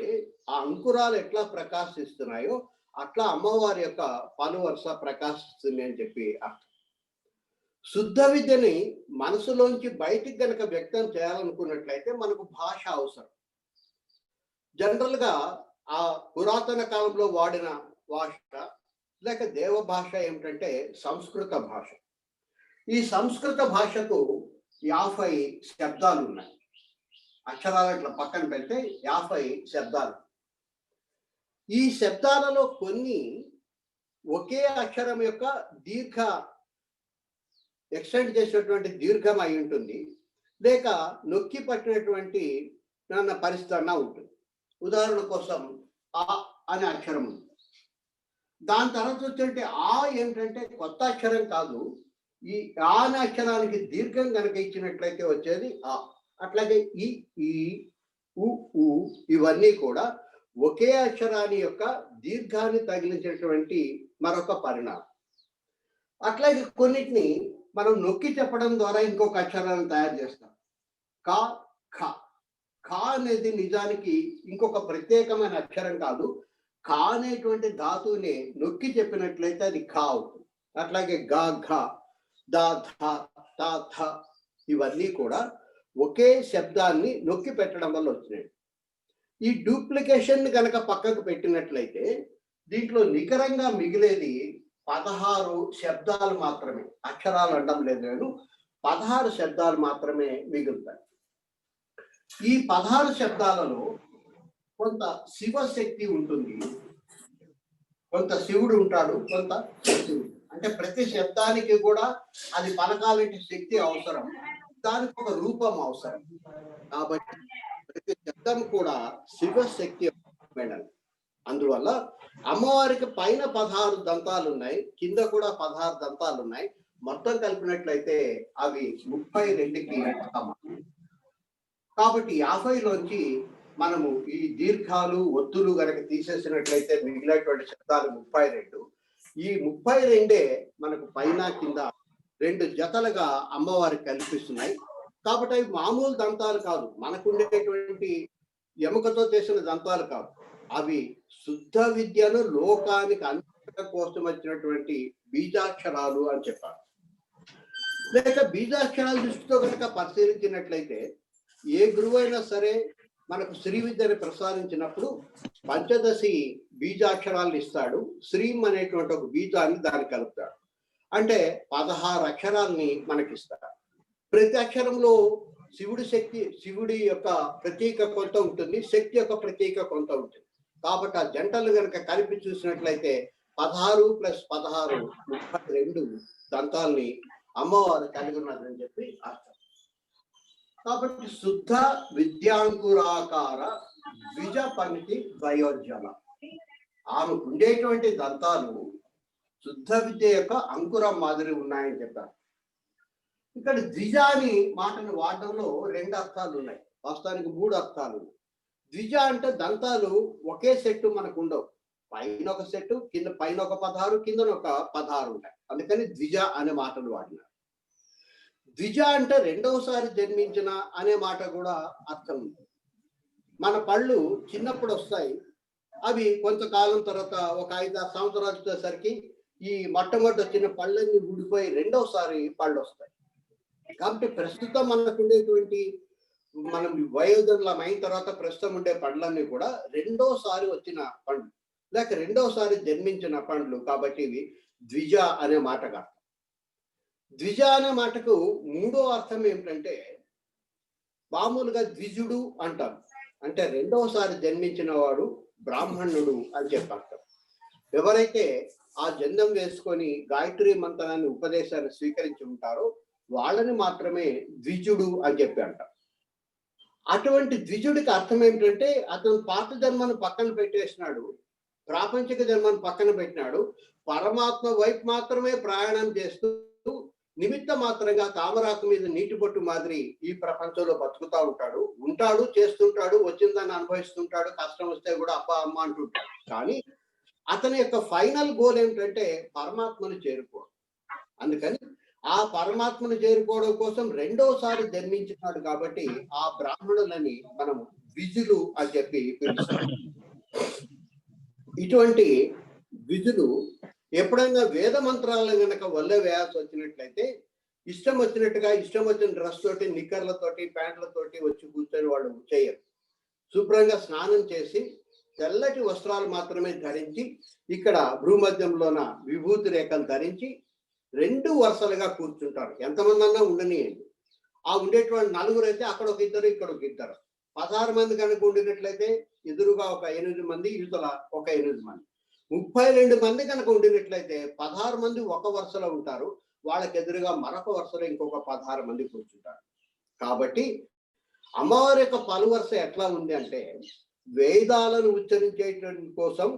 ఆ అంకురాలు ఎట్లా ప్రకాశిస్తున్నాయో అట్లా అమ్మవారి యొక్క పలు వరుస ప్రకాశిస్తుంది అని చెప్పి అర్థం. శుద్ధ విద్యని మనసులోంచి బయటికి గనక వ్యక్తం చేయాలనుకున్నట్లయితే మనకు భాష అవసరం. జనరల్ గా ఆ పురాతన కాలంలో వాడిన భాష లేక దేవ భాష ఏమిటంటే సంస్కృత భాష. ఈ సంస్కృత భాషకు 50 శబ్దాలు ఉన్నాయి. అక్షరాలు ఇట్లా పక్కన పెడితే 50 శబ్దాలు. ఈ శబ్దాలలో కొన్ని ఒకే అక్షరం యొక్క ఎక్స్టెండ్ చేసినటువంటి దీర్ఘం అయి ఉంటుంది, లేక నొక్కి పట్టినటువంటి పరిస్థితి ఉంటుంది. ఉదాహరణ కోసం ఆ అనే అక్షరం ఉంది. దాని తర్వాత వచ్చే ఆ ఏమిటంటే కొత్త అక్షరం కాదు. ఈ ఆ అనే అక్షరానికి దీర్ఘం కనుక ఇచ్చినట్లయితే వచ్చేది ఆ. అట్లాగే ఈ ఈ ఉ ఇవన్నీ కూడా ఒకే అక్షరాన్ని యొక్క దీర్ఘాన్ని తగిలించేటువంటి మరొక పరిణామం. అట్లాగే కొన్నిటిని మనం నొక్కి చెప్పడం ద్వారా ఇంకొక అక్షరాన్ని తయారు చేస్తాం. కా ఖ. ఖా అనేది నిజానికి ఇంకొక ప్రత్యేకమైన అక్షరం కాదు. ఖా అనేటువంటి ధాతువుని నొక్కి చెప్పినట్లయితే అది ఖా అవుతుంది. అట్లాగే గా ఘ దా ధ తా థ ఇవన్నీ కూడా ఒకే శబ్దాన్ని నొక్కి పెట్టడం వల్ల వచ్చినాయి. ఈ డూప్లికేషన్ కనుక పక్కకు పెట్టినట్లయితే దీంట్లో నికరంగా మిగిలేది 16 శబ్దాలు మాత్రమే. అక్షరాలు అనడం లేదు నేను, 16 శబ్దాలు మాత్రమే మిగులుతాయి. ఈ 16 శబ్దాలలో కొంత శివశక్తి ఉంటుంది, కొంత శివుడు ఉంటాడు, కొంత శక్తి ఉంటుంది. అంటే ప్రతి శబ్దానికి కూడా అది పలకాలంటే శక్తి అవసరం, దానికి ఒక రూపం అవసరం. కాబట్టి ప్రతి శబ్దం కూడా శివశక్తి మేడం. అందువల్ల అమ్మవారికి పైన 16 దంతాలు ఉన్నాయి, కింద కూడా 16 దంతాలు ఉన్నాయి. మొత్తం కలిపినట్లయితే అవి 32కి సమానం. కాబట్టి 50లోంచి మనము ఈ దీర్ఘాలు ఒత్తులు కనుక తీసేసినట్లయితే మిగిలినటువంటి శబ్దాలు 32. ఈ 32 మనకు పైన కింద 2 జతలుగా అమ్మవారికి కల్పిస్తున్నాయి. కాబట్టి అవి మామూలు దంతాలు కాదు, మనకుండేటువంటి ఎముకతో చేసిన దంతాలు కాదు. అవి శుద్ధ విద్యను లోకానికి అందించడం కోసం వచ్చినటువంటి బీజాక్షరాలు అని చెప్పారు. లేక బీజాక్షరాల దృష్టితో కనుక పరిశీలించినట్లయితే ఏ గురువు అయినా సరే మనకు శ్రీ విద్యను ప్రసాదించినప్పుడు పంచదశి బీజాక్షరాలను ఇస్తాడు. శ్రీం అనేటువంటి ఒక బీజాన్ని దాన్ని కలుపుతాడు. అంటే 16 అక్షరాలని మనకిస్తాడు. ప్రతి అక్షరంలో శివుడి శక్తి, శివుడి యొక్క ప్రతీక కొంత ఉంటుంది, శక్తి యొక్క ప్రతీక కొంత ఉంటుంది. కాబట్టి ఆ జంటలు కనుక కలిపి చూసినట్లయితే 16 + 16 32 దంతాల్ని అమ్మవారు కలిగి ఉన్నదని చెప్పి అర్థం. కాబట్టి శుద్ధ విద్యాంకురాకార ద్విజ పనికి ద్వయోజ్వల. ఆమెకు ఉండేటువంటి దంతాలు శుద్ధ విద్య యొక్క అంకురం మాదిరి ఉన్నాయని చెప్పారు. ఇక్కడ ద్విజ అని మాటను వాడడంలో 2 అర్థాలు ఉన్నాయి, వాస్తవానికి 3 అర్థాలు. ద్విజ అంటే దంతాలు ఒకే సెట్టు మనకు ఉండవు, పైన ఒక సెట్టు, కింద పైన ఒక 16, కింద ఒక 16 ఉంటాయి. అందుకని ద్విజ అనే మాటలు వాడినారు. ద్విజ అంటే రెండవసారి జన్మించిన అనే మాట కూడా అర్థం ఉంది. మన పళ్ళు చిన్నప్పుడు వస్తాయి, అవి కొంతకాలం తర్వాత ఒక 5-6 సంవత్సరాలు వచ్చేసరికి ఈ మొట్టమొదటి వచ్చిన పళ్ళన్నీ ఊడిపోయి రెండవసారి పళ్ళు వస్తాయి. కాబట్టి ప్రస్తుతం మనకు ఉండేటువంటి మనం వయోజనులం అయిన తర్వాత ప్రస్తుతం ఉండే పండ్లన్నీ కూడా రెండోసారి వచ్చిన పండ్లు, లేక రెండోసారి జన్మించిన పండ్లు. కాబట్టి ఇవి ద్విజ అనే మాటగా. ద్విజ అనే మాటకు 3వ అర్థం ఏమిటంటే మామూలుగా ద్విజుడు అంటాం, అంటే రెండవసారి జన్మించిన వాడు బ్రాహ్మణుడు అని చెప్పి అర్థం. ఎవరైతే ఆ జందం వేసుకొని గాయత్రి మంత్రాన్ని ఉపదేశాన్ని స్వీకరించి ఉంటారో వాళ్ళని మాత్రమే ద్విజుడు అని చెప్పి అంటారు. అటువంటి ద్విజుడికి అర్థం ఏమిటంటే అతను పాత జన్మను పక్కన పెట్టేసినాడు, ప్రాపంచిక జన్మను పక్కన పెట్టినాడు, పరమాత్మ వైపు మాత్రమే ప్రయాణం చేస్తూ నిమిత్త మాత్రంగా తామరాకు మీద నీటి బొట్టు మాదిరి ఈ ప్రపంచంలో బతుకుతా ఉంటాడు, చేస్తుంటాడు, వచ్చిందని అనుభవిస్తుంటాడు, కష్టం వస్తే కూడా అబ్బా అమ్మ అంటుంటాడు. కానీ అతని యొక్క ఫైనల్ గోల్ ఏమిటంటే పరమాత్మను చేరుకోవడం. అందుకని ఆ పరమాత్మను చేరుకోవడం కోసం రెండోసారి జన్మించినాడు కాబట్టి ఆ బ్రాహ్మణులని మనం ద్విజులు అని చెప్పి పిలుస్తాం. ఇటువంటి ద్విజులు ఎప్పుడైనా వేద మంత్రాలను కనుక వల్ల వేయాల్సి వచ్చినట్లయితే ఇష్టం వచ్చినట్టుగా ఇష్టం వచ్చిన డ్రెస్ తోటి, నిక్కర్లతోటి, ప్యాంట్లతోటి వచ్చి కూర్చొని వాళ్ళు చేయరు. శుభ్రంగా స్నానం చేసి తెల్లటి వస్త్రాలు మాత్రమే ధరించి ఇక్కడ భూమధ్యంలోన విభూతి రేఖలు ధరించి 2 వరుసలుగా కూర్చుంటారు. ఎంతమంది అన్నా ఉండనియండి. ఆ ఉండేటువంటి నలుగురు అయితే అక్కడ ఒక ఇద్దరు, ఇక్కడ ఒక ఇద్దరు. 16 మంది కనుక ఉండినట్లయితే ఎదురుగా ఒక 8 మంది, యువతల ఒక 8 మంది. 32 మంది కనుక ఉండినట్లయితే 16 మంది ఒక వరుసలో ఉంటారు. వాళ్ళకి ఎదురుగా మరొక వరుసలో ఇంకొక 16 మంది కూర్చుంటారు. కాబట్టి అమ్మవారి యొక్క పలువరుస ఎట్లా ఉంది అంటే, వేదాలను ఉచ్చరించేటువంటి కోసం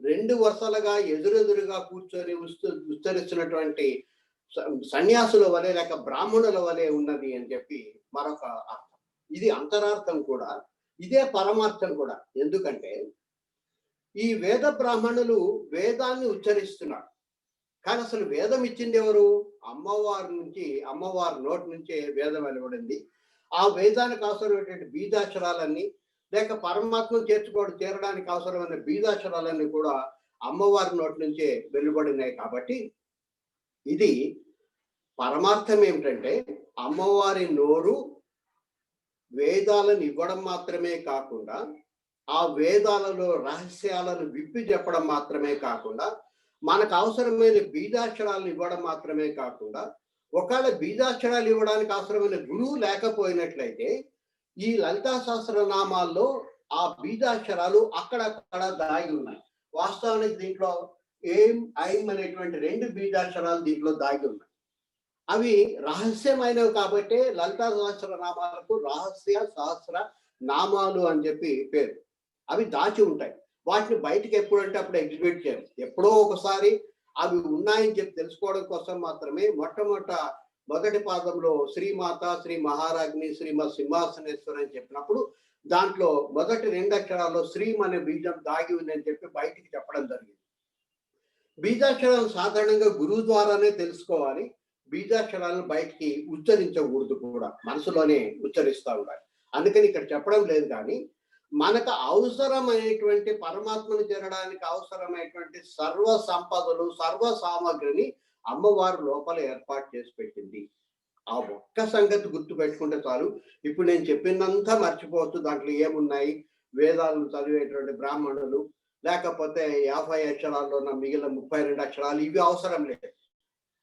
2 వరుసలుగా ఎదురెదురుగా కూర్చొని ఉచ్చరిస్తున్నటువంటి సన్యాసుల వలె లేక బ్రాహ్మణుల వలె ఉన్నది అని చెప్పి మరొక అర్థం. ఇది అంతరార్థం కూడా, ఇదే పరమార్థం కూడా. ఎందుకంటే ఈ వేద బ్రాహ్మణులు వేదాన్ని ఉచ్చరిస్తున్నారు. కానీ అసలు వేదం ఇచ్చింది ఎవరు? అమ్మవారి నోటి నుంచే వేదం వెలువడింది. ఆ వేదానికి అవసరమైనటువంటి బీజాక్షరాలన్నీ లేక పరమాత్మను చేరడానికి అవసరమైన బీజాక్షరాలన్నీ కూడా అమ్మవారి నోటి నుంచే వెలువడినాయి. కాబట్టి ఇది పరమార్థం ఏమిటంటే, అమ్మవారి నోరు వేదాలను ఇవ్వడం మాత్రమే కాకుండా, ఆ వేదాలలో రహస్యాలను విప్పి చెప్పడం మాత్రమే కాకుండా, మనకు అవసరమైన బీజాక్షరాలను ఇవ్వడం మాత్రమే కాకుండా, ఒకవేళ బీజాక్షరాలు ఇవ్వడానికి అవసరమైన గురువు లేకపోయినట్లయితే ఈ లలితా సహస్రనామాల్లో ఆ బీజాక్షరాలు అక్కడక్కడ దాగి ఉన్నాయి. వాస్తవానికి దీంట్లో ఏం ఐం అనేటువంటి 2 బీజాక్షరాలు దీంట్లో దాగి ఉన్నాయి. అవి రహస్యమైనవి కాబట్టి లలితా సహస్రనామాలకు రహస్య సహస్ర నామాలు అని చెప్పి పేరు. అవి దాచి ఉంటాయి. వాటిని బయటకు ఎప్పుడంటే అప్పుడు ఎగ్జిబిట్ చేయాలి. ఎప్పుడో ఒకసారి అవి ఉన్నాయని చెప్పి తెలుసుకోవడం కోసం మాత్రమే మొదటి పాదంలో శ్రీమాత, శ్రీ మహారాజ్ని, శ్రీమత్ సింహాసనేశ్వరి అని చెప్పినప్పుడు దాంట్లో మొదటి 2 అక్షరాల్లో శ్రీం అనే బీజం దాగి ఉందని చెప్పి బయటికి చెప్పడం జరిగింది. బీజాక్షరాలను సాధారణంగా గురువు ద్వారానే తెలుసుకోవాలి. బీజాక్షరాలను బయటికి ఉచ్చరించకూడదు కూడా, మనసులోనే ఉచ్చరిస్తూ ఉండాలి. అందుకని ఇక్కడ చెప్పడం లేదు. కానీ మనకు అవసరమైనటువంటి పరమాత్మను చేరడానికి అవసరమైనటువంటి సర్వ సంపదలు, సర్వ సామగ్రిని అమ్మవారు లోపల ఏర్పాటు చేసి పెట్టింది. ఆ ఒక్క సంగతి గుర్తు పెట్టుకుంటే చాలు. ఇప్పుడు నేను చెప్పినంతా మర్చిపోవచ్చు. దాంట్లో ఏమున్నాయి? వేదాలను చదివేటువంటి బ్రాహ్మణులు, లేకపోతే 50 అక్షరాల్లో ఉన్న మిగిలిన 32 అక్షరాలు, ఇవి అవసరం లేదు.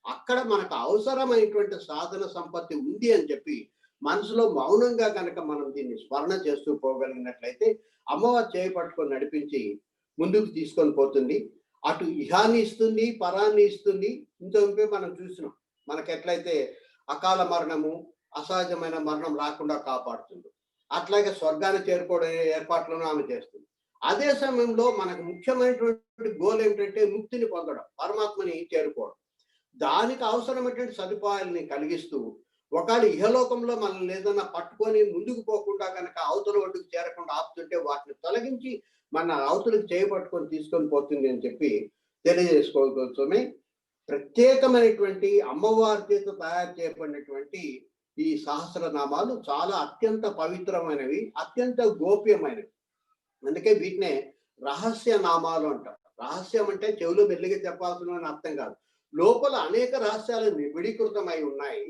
అక్కడ మనకు అవసరమైనటువంటి సాధన సంపత్తి ఉంది అని చెప్పి మనసులో మౌనంగా కనుక మనం దీన్ని స్మరణ చేస్తూ పోగలిగినట్లయితే అమ్మవారు చేయి పట్టుకొని నడిపించి ముందుకు తీసుకొని పోతుంది. అటు ఇహాన్ని ఇస్తుంది, పరాన్ని ఇస్తుంది. ఇంతవరకు మనం చూసినాం మనకు ఎట్లయితే అకాల మరణము, అసహజమైన మరణం రాకుండా కాపాడుతుంది. అట్లాగే స్వర్గాన్ని చేరుకోవడం ఏర్పాట్లను ఆమె చేస్తుంది. అదే సమయంలో మనకు ముఖ్యమైనటువంటి గోల్ ఏమిటంటే ముక్తిని పొందడం, పరమాత్మని చేరుకోవడం. దానికి అవసరమైనటువంటి సదుపాయాలని కలిగిస్తూ ఒకవేళ ఇహలోకంలో మనల్ని ఏదన్నా పట్టుకొని ముందుకు పోకుండా కనుక అవతల ఒడ్డుకు చేరకుండా ఆపుతుంటే వాటిని తొలగించి మన అవతలకు చేయబట్టుకొని తీసుకొని పోతుంది అని చెప్పి తెలియజేసుకోవచ్చమే. ప్రత్యేకమైనటువంటి అమ్మవారి చేత తయారు చేయబడినటువంటి ఈ సహస్రనామాలు చాలా అత్యంత పవిత్రమైనవి, అత్యంత గోప్యమైనవి. అందుకే వీటినే రహస్య నామాలు అంటారు. రహస్యం అంటే చెవులు మెల్లిగా చెప్పాల్సిన అర్థం కాదు. లోపల అనేక రహస్యాలు నిబిడీకృతమై ఉన్నాయి.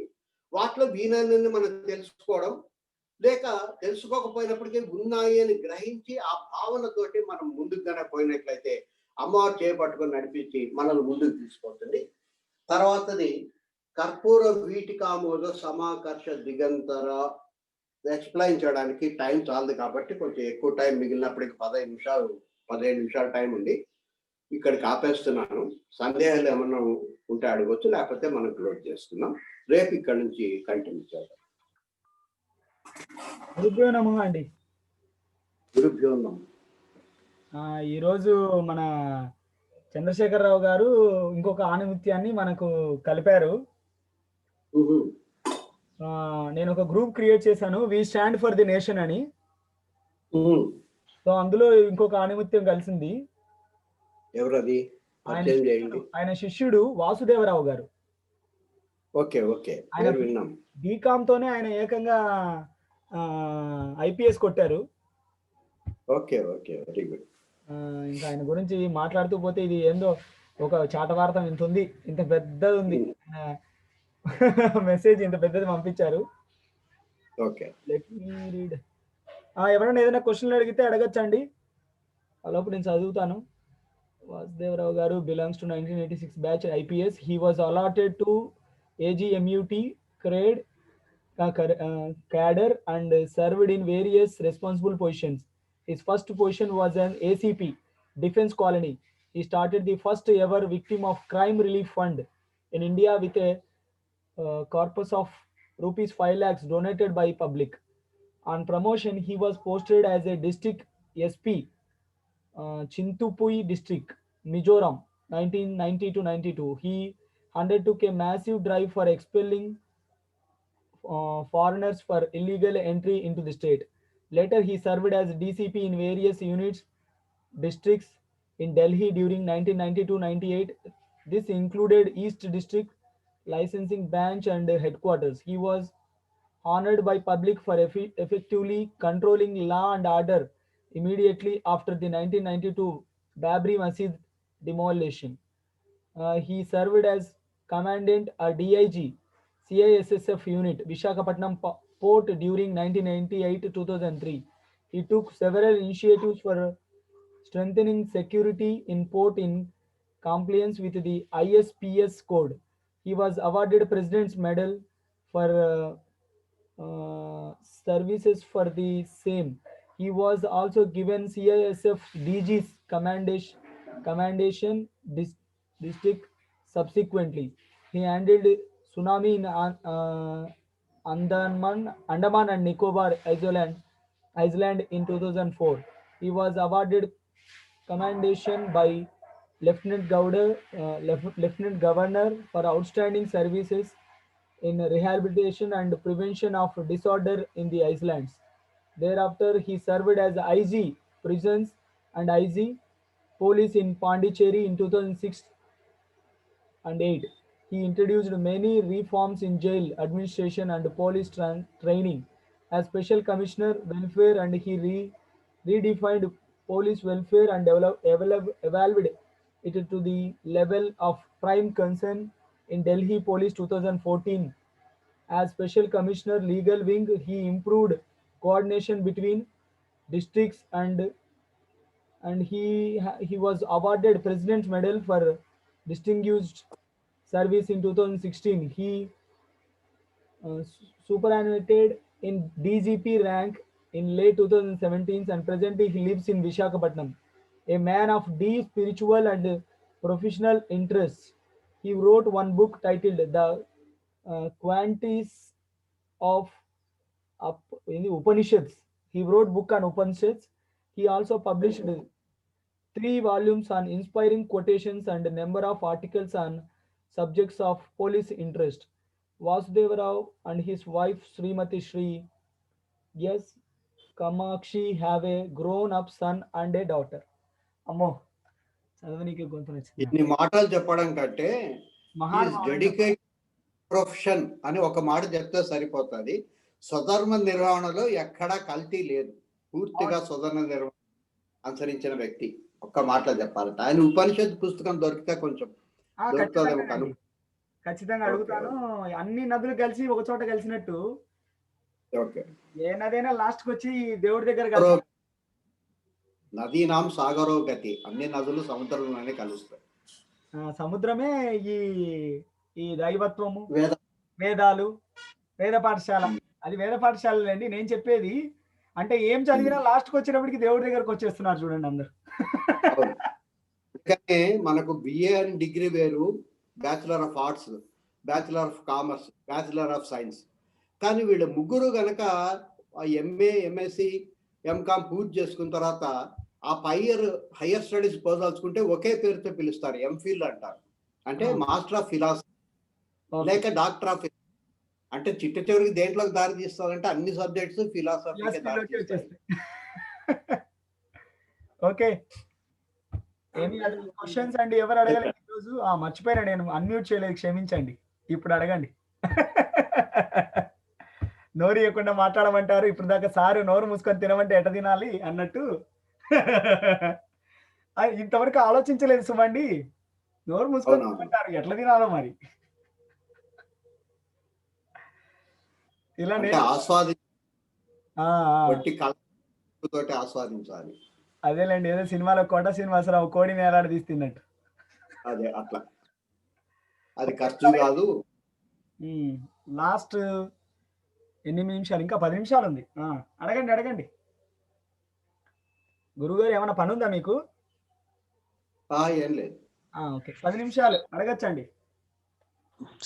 వాటిలో వీణాన్ని మనం తెలుసుకోవడం, లేక తెలుసుకోకపోయినప్పటికీ ఉన్నాయి అని గ్రహించి ఆ భావనతోటి మనం ముందుకు కనుక పోయినట్లయితే అమ్మవారు చేపట్టుకొని నడిపించి మనల్ని ముందుకు తీసుకుంటుంది. తర్వాతది కర్పూర వీటికామోద సమాకర్ష దిగంతర. ఎక్స్ప్లెయిన్ చేయడానికి టైం చాలదు కాబట్టి కొంచెం ఎక్కువ టైం మిగిలినప్పటికీ 15 నిమిషాలు టైం ఉంది. ఇక్కడికి ఆపేస్తున్నాను. సందేహాలు ఏమన్నా ఉంటే అడగొచ్చు, లేకపోతే మనం క్లోజ్ చేస్తున్నాం. రేపు ఇక్కడ నుంచి కంటిన్యూ చేద్దాం. గురుభ్యో నమః అండి. గురుభ్యో నమః. ఈరోజు మన చంద్రశేఖరరావు గారు ఇంకొక ఆణిముత్యాన్ని మనకు కలిపారు. నేను ఒక గ్రూప్ క్రియేట్ చేశాను, we stand for the nation అని. సో అందులో ఇంకొక ఆణిముత్యం కలిసింది. ఎవరది? ఆయన శిష్యుడు వాసుదేవరావు గారు. Okay okay. ఆయన బీకామ్ తోనే ఆయన ఏకంగా ఐపీఎస్ కొట్టారు. Okay okay, very good. ఇంకా ఆయన గురించి మాట్లాడుతూ పోతే ఇది ఏందో ఒక చాటవార్తం ఇంత ఉంది, ఇంత పెద్దది ఉంది. మెసేజ్ ఇంత పెద్దది పంపించారు. Okay, let me read. ఎవరైనా ఏదైనా క్వశ్చన్లు అడిగితే అడగచ్చండి. అలాప్పుడు నేను చదువుతాను. వాసుదేవరావు గారు belongs to 1986 batch IPS. He was allotted to AGMUT grade cadre and served in various responsible positions. His first position was an ACP, Defense Colony. He started the first ever victim of crime relief fund in India with a corpus of rupees 5 lakhs donated by public. On promotion, he was posted as a district SP, Chintupui district, Mizoram, 1990 to 92. He undertook a massive drive for expelling foreigners for illegal entry into the state. Later, he served as DCP in various units, districts in Delhi during 1992-98. This included East District, licensing branch and headquarters. He was honored by public for effectively controlling law and order immediately after the 1992 Babri Masjid demolition. He served as Commandant or DIG, CISSF unit, Vishakhapatnam Port during 1998 to 2003. He took several initiatives for strengthening security in port in compliance with the ISPS code. He was awarded President's Medal for services for the same. He was also given CISF DG's commendation district subsequently. He handled tsunami in Andaman and Nicobar Island in 2004. He was awarded commendation by Lieutenant Governor for outstanding services in rehabilitation and prevention of disorder in the islands. Thereafter, he served as IG Prisons and IG Police in Pondicherry in 2006 and 8. He introduced many reforms in jail administration and police training. As Special Commissioner Welfare, and he redefined police welfare and evaluated it to the level of prime concern in Delhi Police 2014. As Special Commissioner Legal Wing, he improved coordination between districts and he was awarded President's Medal for distinguished service in 2016. He superannuated in DGP rank in late 2017 and presently he lives in Vishakhapatnam. A man of deep spiritual and professional interests, he wrote one book titled The Quantities of in the Upanishads. He wrote book on Upanishads. He also published 3 volumes on inspiring quotations and a number of articles on subjects of police interest. Vasudeva Rao and his wife Srimati Shri S. Kamakshi have a grown-up son and a daughter. అమ్మో చదవనీకి గొంతు నచ్చింది. ఇన్ని మాటలు చెప్పడం కంటే dedicate profession అని ఒక మాట చెప్తే సరిపోతుంది. స్వధర్మ నిర్వహణలో ఎక్కడా కల్తీ లేదు. పూర్తిగా స్వధర్మ నిర్వహణ అనుసరించిన వ్యక్తి. ఒక్క మాటలో చెప్పాలంటే ఆయన ఉపనిషత్ పుస్తకం దొరికితే కొంచెం ఖచ్చితంగా అడుగుతాను. అన్ని నదులు కలిసి ఒక చోట కలిసినట్టు ఏ నదైనా లాస్ట్ కి వచ్చి దేవుడి దగ్గర నదీనాం సాగరో గతి, అన్ని నదులు సముద్రంలోనే కలుస్తాయి. సముద్రమే ఈ దైవత్వము, వేదాలు, వేద పాఠశాల. అది వేద పాఠశాల అండి. నేను చెప్పేది అంటే ఏం చదివినా లాస్ట్ కి వచ్చేటప్పటికి దేవుడి దగ్గరకు వచ్చేస్తున్నారు చూడండి అందరు. అందుకనే మనకు బిఏ అండ్ డిగ్రీ వేరు, bachelor of arts, bachelor of commerce, bachelor of science. కానీ వీళ్ళు ముగ్గురు గనక ఎంఏ, ఎంఎస్సి, ఎంకామ్ పూర్తి చేసుకున్న తర్వాత ఆ హయ్యర్ స్టడీస్ పోదాల్చుకుంటే ఒకే పేరుతో పిలుస్తారు, ఎంఫిల్ అంటారు. అంటే మాస్టర్ ఆఫ్ ఫిలాసఫీ లేక డాక్టర్ ఆఫ్, అంటే చిట్ట చివరికి దేంట్లోకి దారి తీస్తారంటే అన్ని సబ్జెక్ట్స్ ఫిలాసఫీకి దారి తీస్తాయి. ఓకే, ఎనీ అదర్ క్వశ్చన్స్ అండి? ఎవరు అడగలేదు ఈరోజు? మర్చిపోయినా, నేను అన్మ్యూట్ చేయలేదు, క్షమించండి. ఇప్పుడు అడగండి. నోరు ఇవ్వకుండా మాట్లాడమంటారు. ఇప్పుడు దాకా సారు నోరు మూసుకొని తినమంటే ఎట తినాలి అన్నట్టు ఇంతవరకు ఆలోచించలేదు సుమండి. నోరు మూసుకొని తినమంటారు, ఎట్లా తినాలో మరి. ఇలా ఆస్వాదించాలి. అదేలేండి, ఏదో సినిమాలో కోట శ్రీనివాసరావు కోడిని వేలాడదీస్తున్నట్టు. అదే అట్లా. అది ఖర్చు కాదు. లాస్ట్ ఎన్ని నిమిషాలు? ఇంకా 10 నిమిషాలు ఉంది. అడగండి, అడగండి. గురువుగారు ఏమైనా పనుందా మీకు? ఏం లేదు. ఓకే, 10 నిమిషాలు అడగచ్చండి.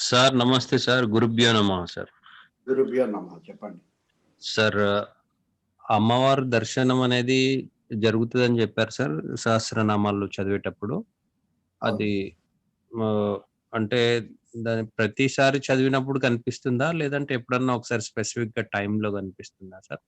సార్ నమస్తే సార్. గురుభ్యో నమః సార్. గురుభ్యో నమః. చెప్పండి. సార్, అమ్మవారి దర్శనం అనేది జరుగుతుందని చెప్పారు సార్ సహస్రనామాలు చదివేటప్పుడు. అది అంటే దాని ప్రతిసారి చదివినప్పుడు కనిపిస్తుందా? లేదంటే ఎప్పుడన్నా ఒకసారి స్పెసిఫిక్‌గా టైంలో కనిపిస్తుందా సార్?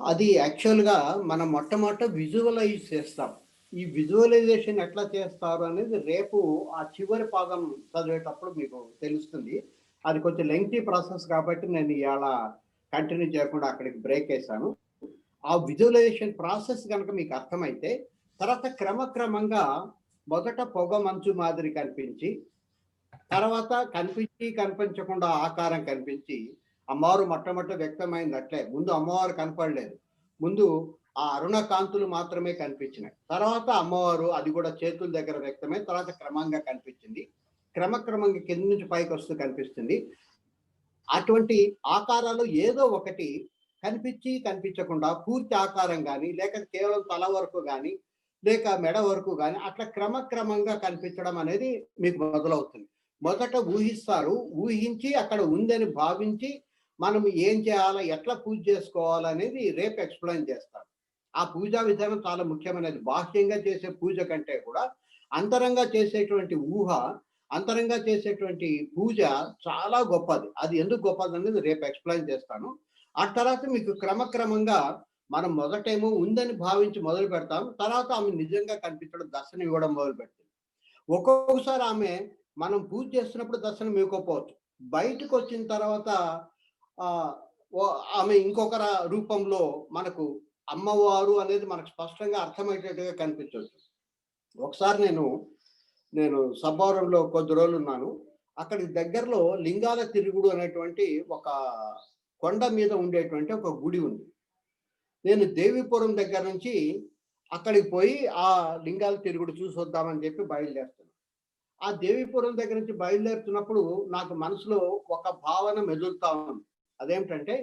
అది యాక్చువల్‌గా మనం మొట్టమొదట విజువలైజ్ చేస్తాం. ఈ విజువలైజేషన్ ఎట్లా చేస్తారు అనేది రేపు ఆ చివరి భాగం చదివేటప్పుడు మీకు తెలుస్తుంది. అది కొంచెం లెంగ్తీ ప్రాసెస్ కాబట్టి నేను ఇయాల కంటిన్యూ చేయకుండా అక్కడికి బ్రేక్ ఏసాను. ఆ విజువలైజేషన్ ప్రాసెస్ గనక మీకు అర్థమైతే తర్వాత క్రమక్రమంగా మొదట పొగ మంచు మాదిరి కనిపించి, తర్వాత కనిపించి కనిపించకుండా ఆకారం కనిపించి, అమ్మవారు మొట్టమొదట వ్యక్తమైంది అట్లే. ముందు అమ్మవారు కనపడలేదు. ముందు ఆ అరుణ కాంతులు మాత్రమే కనిపించినాయి. తర్వాత అమ్మవారు అది కూడా చేతుల దగ్గర వ్యక్తమై తర్వాత క్రమంగా కనిపించింది. క్రమక్రమంగా కింద నుంచి పైకి వస్తూ కనిపిస్తుంది. అటువంటి ఆకారాలు ఏదో ఒకటి కనిపించి కనిపించకుండా పూర్తి ఆకారం గాని, లేక కేవలం తల వరకు గాని, లేక మెడ వరకు గాని అట్లా క్రమక్రమంగా కనిపించడం అనేది మీకు మొదలవుతుంది. మొదట ఊహిస్తారు. ఊహించి అక్కడ ఉందని భావించి మనం ఏం చేయాలా, ఎట్లా పూజ చేసుకోవాలనేది రేపు ఎక్స్‌ప్లెయిన్ చేస్తాను. ఆ పూజా విధానం చాలా ముఖ్యమైనది. బాహ్యంగా చేసే పూజ కంటే కూడా అంతరంగా చేసేటువంటి ఊహ, అంతరంగా చేసేటువంటి పూజ చాలా గొప్పది. అది ఎందుకు గొప్పదనేది రేపు ఎక్స్‌ప్లెయిన్ చేస్తాను. ఆ తర్వాత మీకు క్రమక్రమంగా మనం మొదటేమో ఉందని భావించి మొదలు పెడతాం. తర్వాత ఆమె నిజంగా కనిపించడం, దర్శనం ఇవ్వడం మొదలుపెడుతుంది. ఒక్కొక్కసారి ఆమె మనం పూజ చేస్తున్నప్పుడు దర్శనం ఇవ్వకపోవచ్చు. బయటకొచ్చిన తర్వాత ఆహ్, ఆమె ఇంకొక రూపంలో మనకు అమ్మవారు అనేది మనకు స్పష్టంగా అర్థమయ్యేటట్టుగా కనిపించొచ్చు. ఒకసారి నేను సబ్బవరంలో కొద్ది రోజులున్నాను. అక్కడికి దగ్గరలో లింగాల తిరుగుడు అనేటువంటి ఒక కొండ మీద ఉండేటువంటి ఒక గుడి ఉంది. నేను దేవీపురం దగ్గర నుంచి అక్కడికి పోయి ఆ లింగాల తిరుగుడు చూసొద్దామని చెప్పి బయలుదేరుతున్నాను. ఆ దేవీపురం దగ్గర నుంచి బయలుదేరుతున్నప్పుడు నాకు మనసులో ఒక భావన మెదులుతా ఉంది. అదేమిటంటే,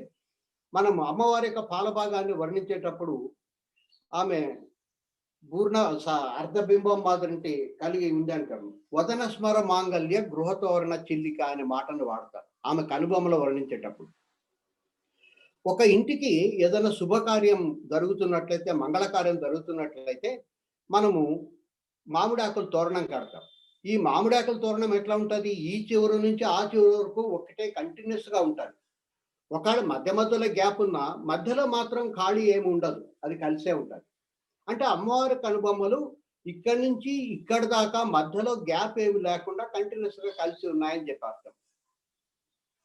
మనం అమ్మవారి యొక్క పాలభాగాన్ని వర్ణించేటప్పుడు ఆమె పూర్ణ అర్ధబింబం మాదిరింటి కలిగి ఉందంటారు. వదన స్మర మాంగల్య గృహతోరణ చిల్లిక అనే మాటను వాడతారు ఆమె కనుబొమ్మలో వర్ణించేటప్పుడు. ఒక ఇంటికి ఏదైనా శుభకార్యం జరుగుతున్నట్లయితే, మంగళకార్యం జరుగుతున్నట్లయితే మనము మామిడాకుల తోరణం కడతాం. ఈ మామిడాకుల తోరణం ఎట్లా ఉంటది? ఈ చివరి నుంచి ఆ చివరి వరకు ఒకటే కంటిన్యూస్‌గా ఉంటది. ఒకవేళ మధ్య మధ్యలో గ్యాప్ ఉన్నా, మధ్యలో మాత్రం ఖాళీ ఏమి ఉండదు. అది కలిసే ఉంటది. అంటే అమ్మవారి కనుబొమ్మలు ఇక్కడి నుంచి ఇక్కడి దాకా మధ్యలో గ్యాప్ ఏమి లేకుండా కంటిన్యూస్‌గా కలిసి ఉన్నాయని చెప్పి అర్థం.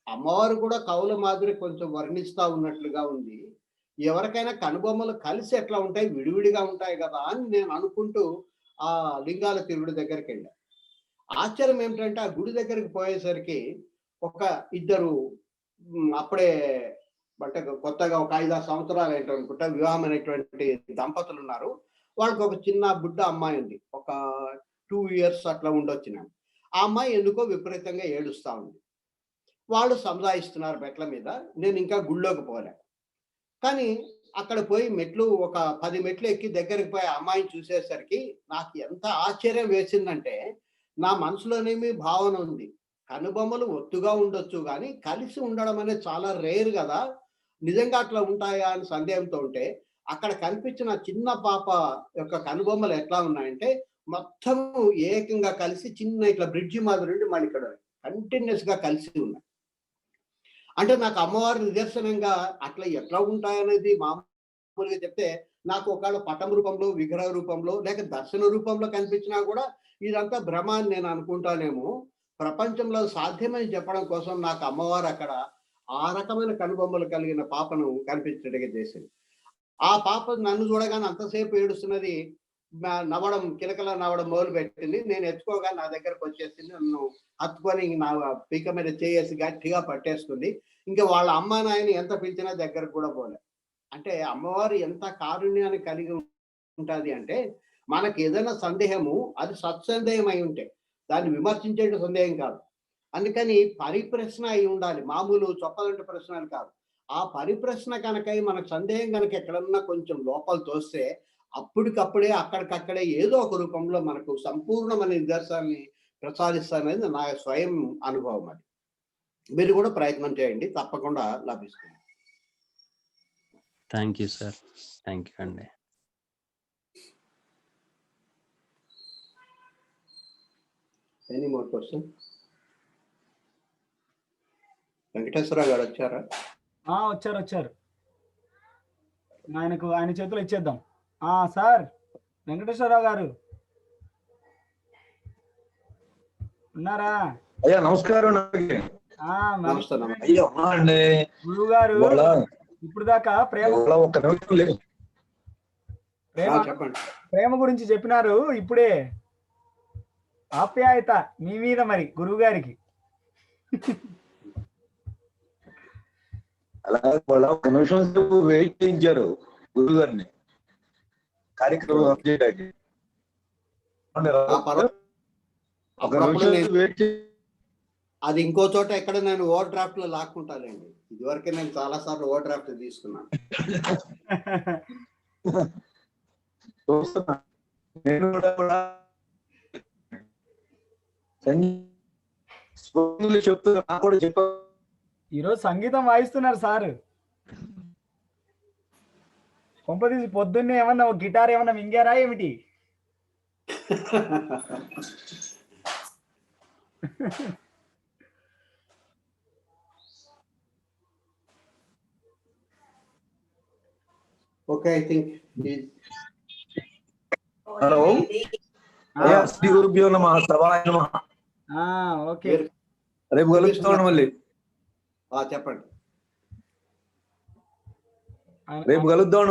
అమ్మవారు కూడా కవుల మాదిరి కొంచెం వర్ణిస్తా ఉన్నట్లుగా ఉంది. ఎవరికైనా కనుబొమ్మలు కలిసి ఎట్లా ఉంటాయి? విడివిడిగా ఉంటాయి గదా! అని నేను అనుకుంటూ ఆ లింగాల తిరువుడి దగ్గరికెళ్ళా. ఆశ్చర్యం ఏమిటంటే, ఆ గుడి దగ్గరికి పోయేసరికి ఒక ఇద్దరు అప్పుడే అంటే కొత్తగా ఒక 5, 6 సంవత్సరాలు ఏంటనుకుంటా వివాహం అయినటువంటి దంపతులున్నారు. వాళ్ళకి ఒక చిన్న బుడ్డ అమ్మాయి ఉంది. ఒక 2 ఇయర్స్ అట్లా ఉండొచ్చునేమో. ఆ అమ్మాయి ఎందుకో విపరీతంగా ఏడుస్తా ఉంది. వాళ్ళు సంజాయిస్తున్నారు మెట్ల మీద. నేనింకా గుడిలోకి పోలే. కానీ అక్కడ పోయి మెట్లు ఒక 10 మెట్లు ఎక్కి దగ్గరికి పోయి ఆ అమ్మాయిని చూసేసరికి నాకు ఎంత ఆశ్చర్యం వేసిందంటే, నా మనసులోనేమి భావన ఉంది. కనుబొమ్మలు ఒత్తుగా ఉండొచ్చు గానీ, కలిసి ఉండడం అనేది చాలా రేర్ గదా! నిజంగా అట్లా ఉంటాయా అని సందేహంతో ఉంటే, అక్కడ కనిపించిన చిన్న పాప యొక్క కనుబొమ్మలు ఎట్లా ఉన్నాయంటే, మొత్తము ఏకంగా కలిసి చిన్న ఇట్లా బ్రిడ్జి మాదిరి ఉండి మళ్ళీ ఇక్కడ కంటిన్యూయస్‌గా కలిసి ఉన్నాయి. అంటే నాకు అమ్మవారి నిదర్శనంగా అట్లా ఎట్లా ఉంటాయనేది మామూలుగా చెప్తే, నాకు ఒకవేళ పటం రూపంలో, విగ్రహ రూపంలో, లేక దర్శన రూపంలో కనిపించినా కూడా ఇదంతా భ్రమ అని నేను అనుకుంటానేమో. ప్రపంచంలో సాధ్యమని చెప్పడం కోసం నాకు అమ్మవారు అక్కడ ఆ రకమైన కనుబొమ్మలు కలిగిన పాపను కనిపించేట్టుగా చేసింది. ఆ పాప నన్ను చూడగానే అంతసేపు ఏడుస్తున్నది నవ్వడం కిలకిలా నవ్వడం మొదలుపెట్టింది. నేను ఎత్తుకోగానే నా దగ్గరకొచ్చేసింది. నన్ను హత్తుకొని నా పీక మీద చేయేసి గట్టిగా పట్టేసుకుంది. ఇంక వాళ్ళ అమ్మా, నాయన ఎంత పిలిచినా దగ్గరకు కూడా పోలే. అంటే అమ్మవారు ఎంత కారుణ్యాన్ని కలిగి ఉంటుంది అంటే, మనకి ఏదైనా సందేహము అది సత్సందేహం అయి ఉంటే దాన్ని విమర్శించే సందేహం కాదు. అందుకని పరిప్రశ్న అయి ఉండాలి. మామూలు చొప్పదంటి ప్రశ్నలు కాదు. ఆ పరిప్రశ్న కనుక మనకు సందేహం కనుక ఎక్కడన్నా కొంచెం లోపాలు తోస్తే అప్పటికప్పుడే అక్కడికక్కడే ఏదో ఒక రూపంలో మనకు సంపూర్ణమైన నిదర్శనాన్ని ప్రసాదిస్తాననేది నా స్వయం అనుభవం. అది మీరు కూడా ప్రయత్నం చేయండి, తప్పకుండా లభిస్తుంది. Thank you sir. Thank you అండి. Any more question? వెంకటేశ్వరరావు గారు వచ్చారా? వచ్చారు. ఆయన చేతిలో ఇచ్చేద్దాం. సార్ వెంకటేశ్వరరావు గారు ఉన్నారా? అయ్యా నమస్కారం. గురువు గారు ఇప్పుడు దాకా ప్రేమ గురించి చెప్పినారు. ఇప్పుడే ఆప్యాయత మీ మీద మరి గురువు గారికి. అలా ఒక నిమిషం వెయిట్ చేయించారు గురువు గారిని కార్యక్రమం చేయడానికి. అది ఇంకో చోట ఎక్కడ నేను ఓవర్ డ్రాఫ్ట్ లో లాక్కుంటానండి. ఇదివరకే నేను చాలా సార్లు ఓవర్ డ్రాఫ్ట్ తీసుకున్నాను. నేను కూడా చెప్తున్నా, నాకు కూడా చెప్పా. ఈరోజు సంగీతం వాయిస్తున్నారు సార్. కొంపదీసి పొద్దున్నే ఏమన్నా గిటార్ ఏమన్నా మింగారా ఏమిటి? Okay, I think. Hello, Shri గురుభ్యో నమః. సభాయ నమః. ఓకే, రేపు కలుస్తాను మళ్ళీ. చెప్పండి. రేపు కలుద్దాం.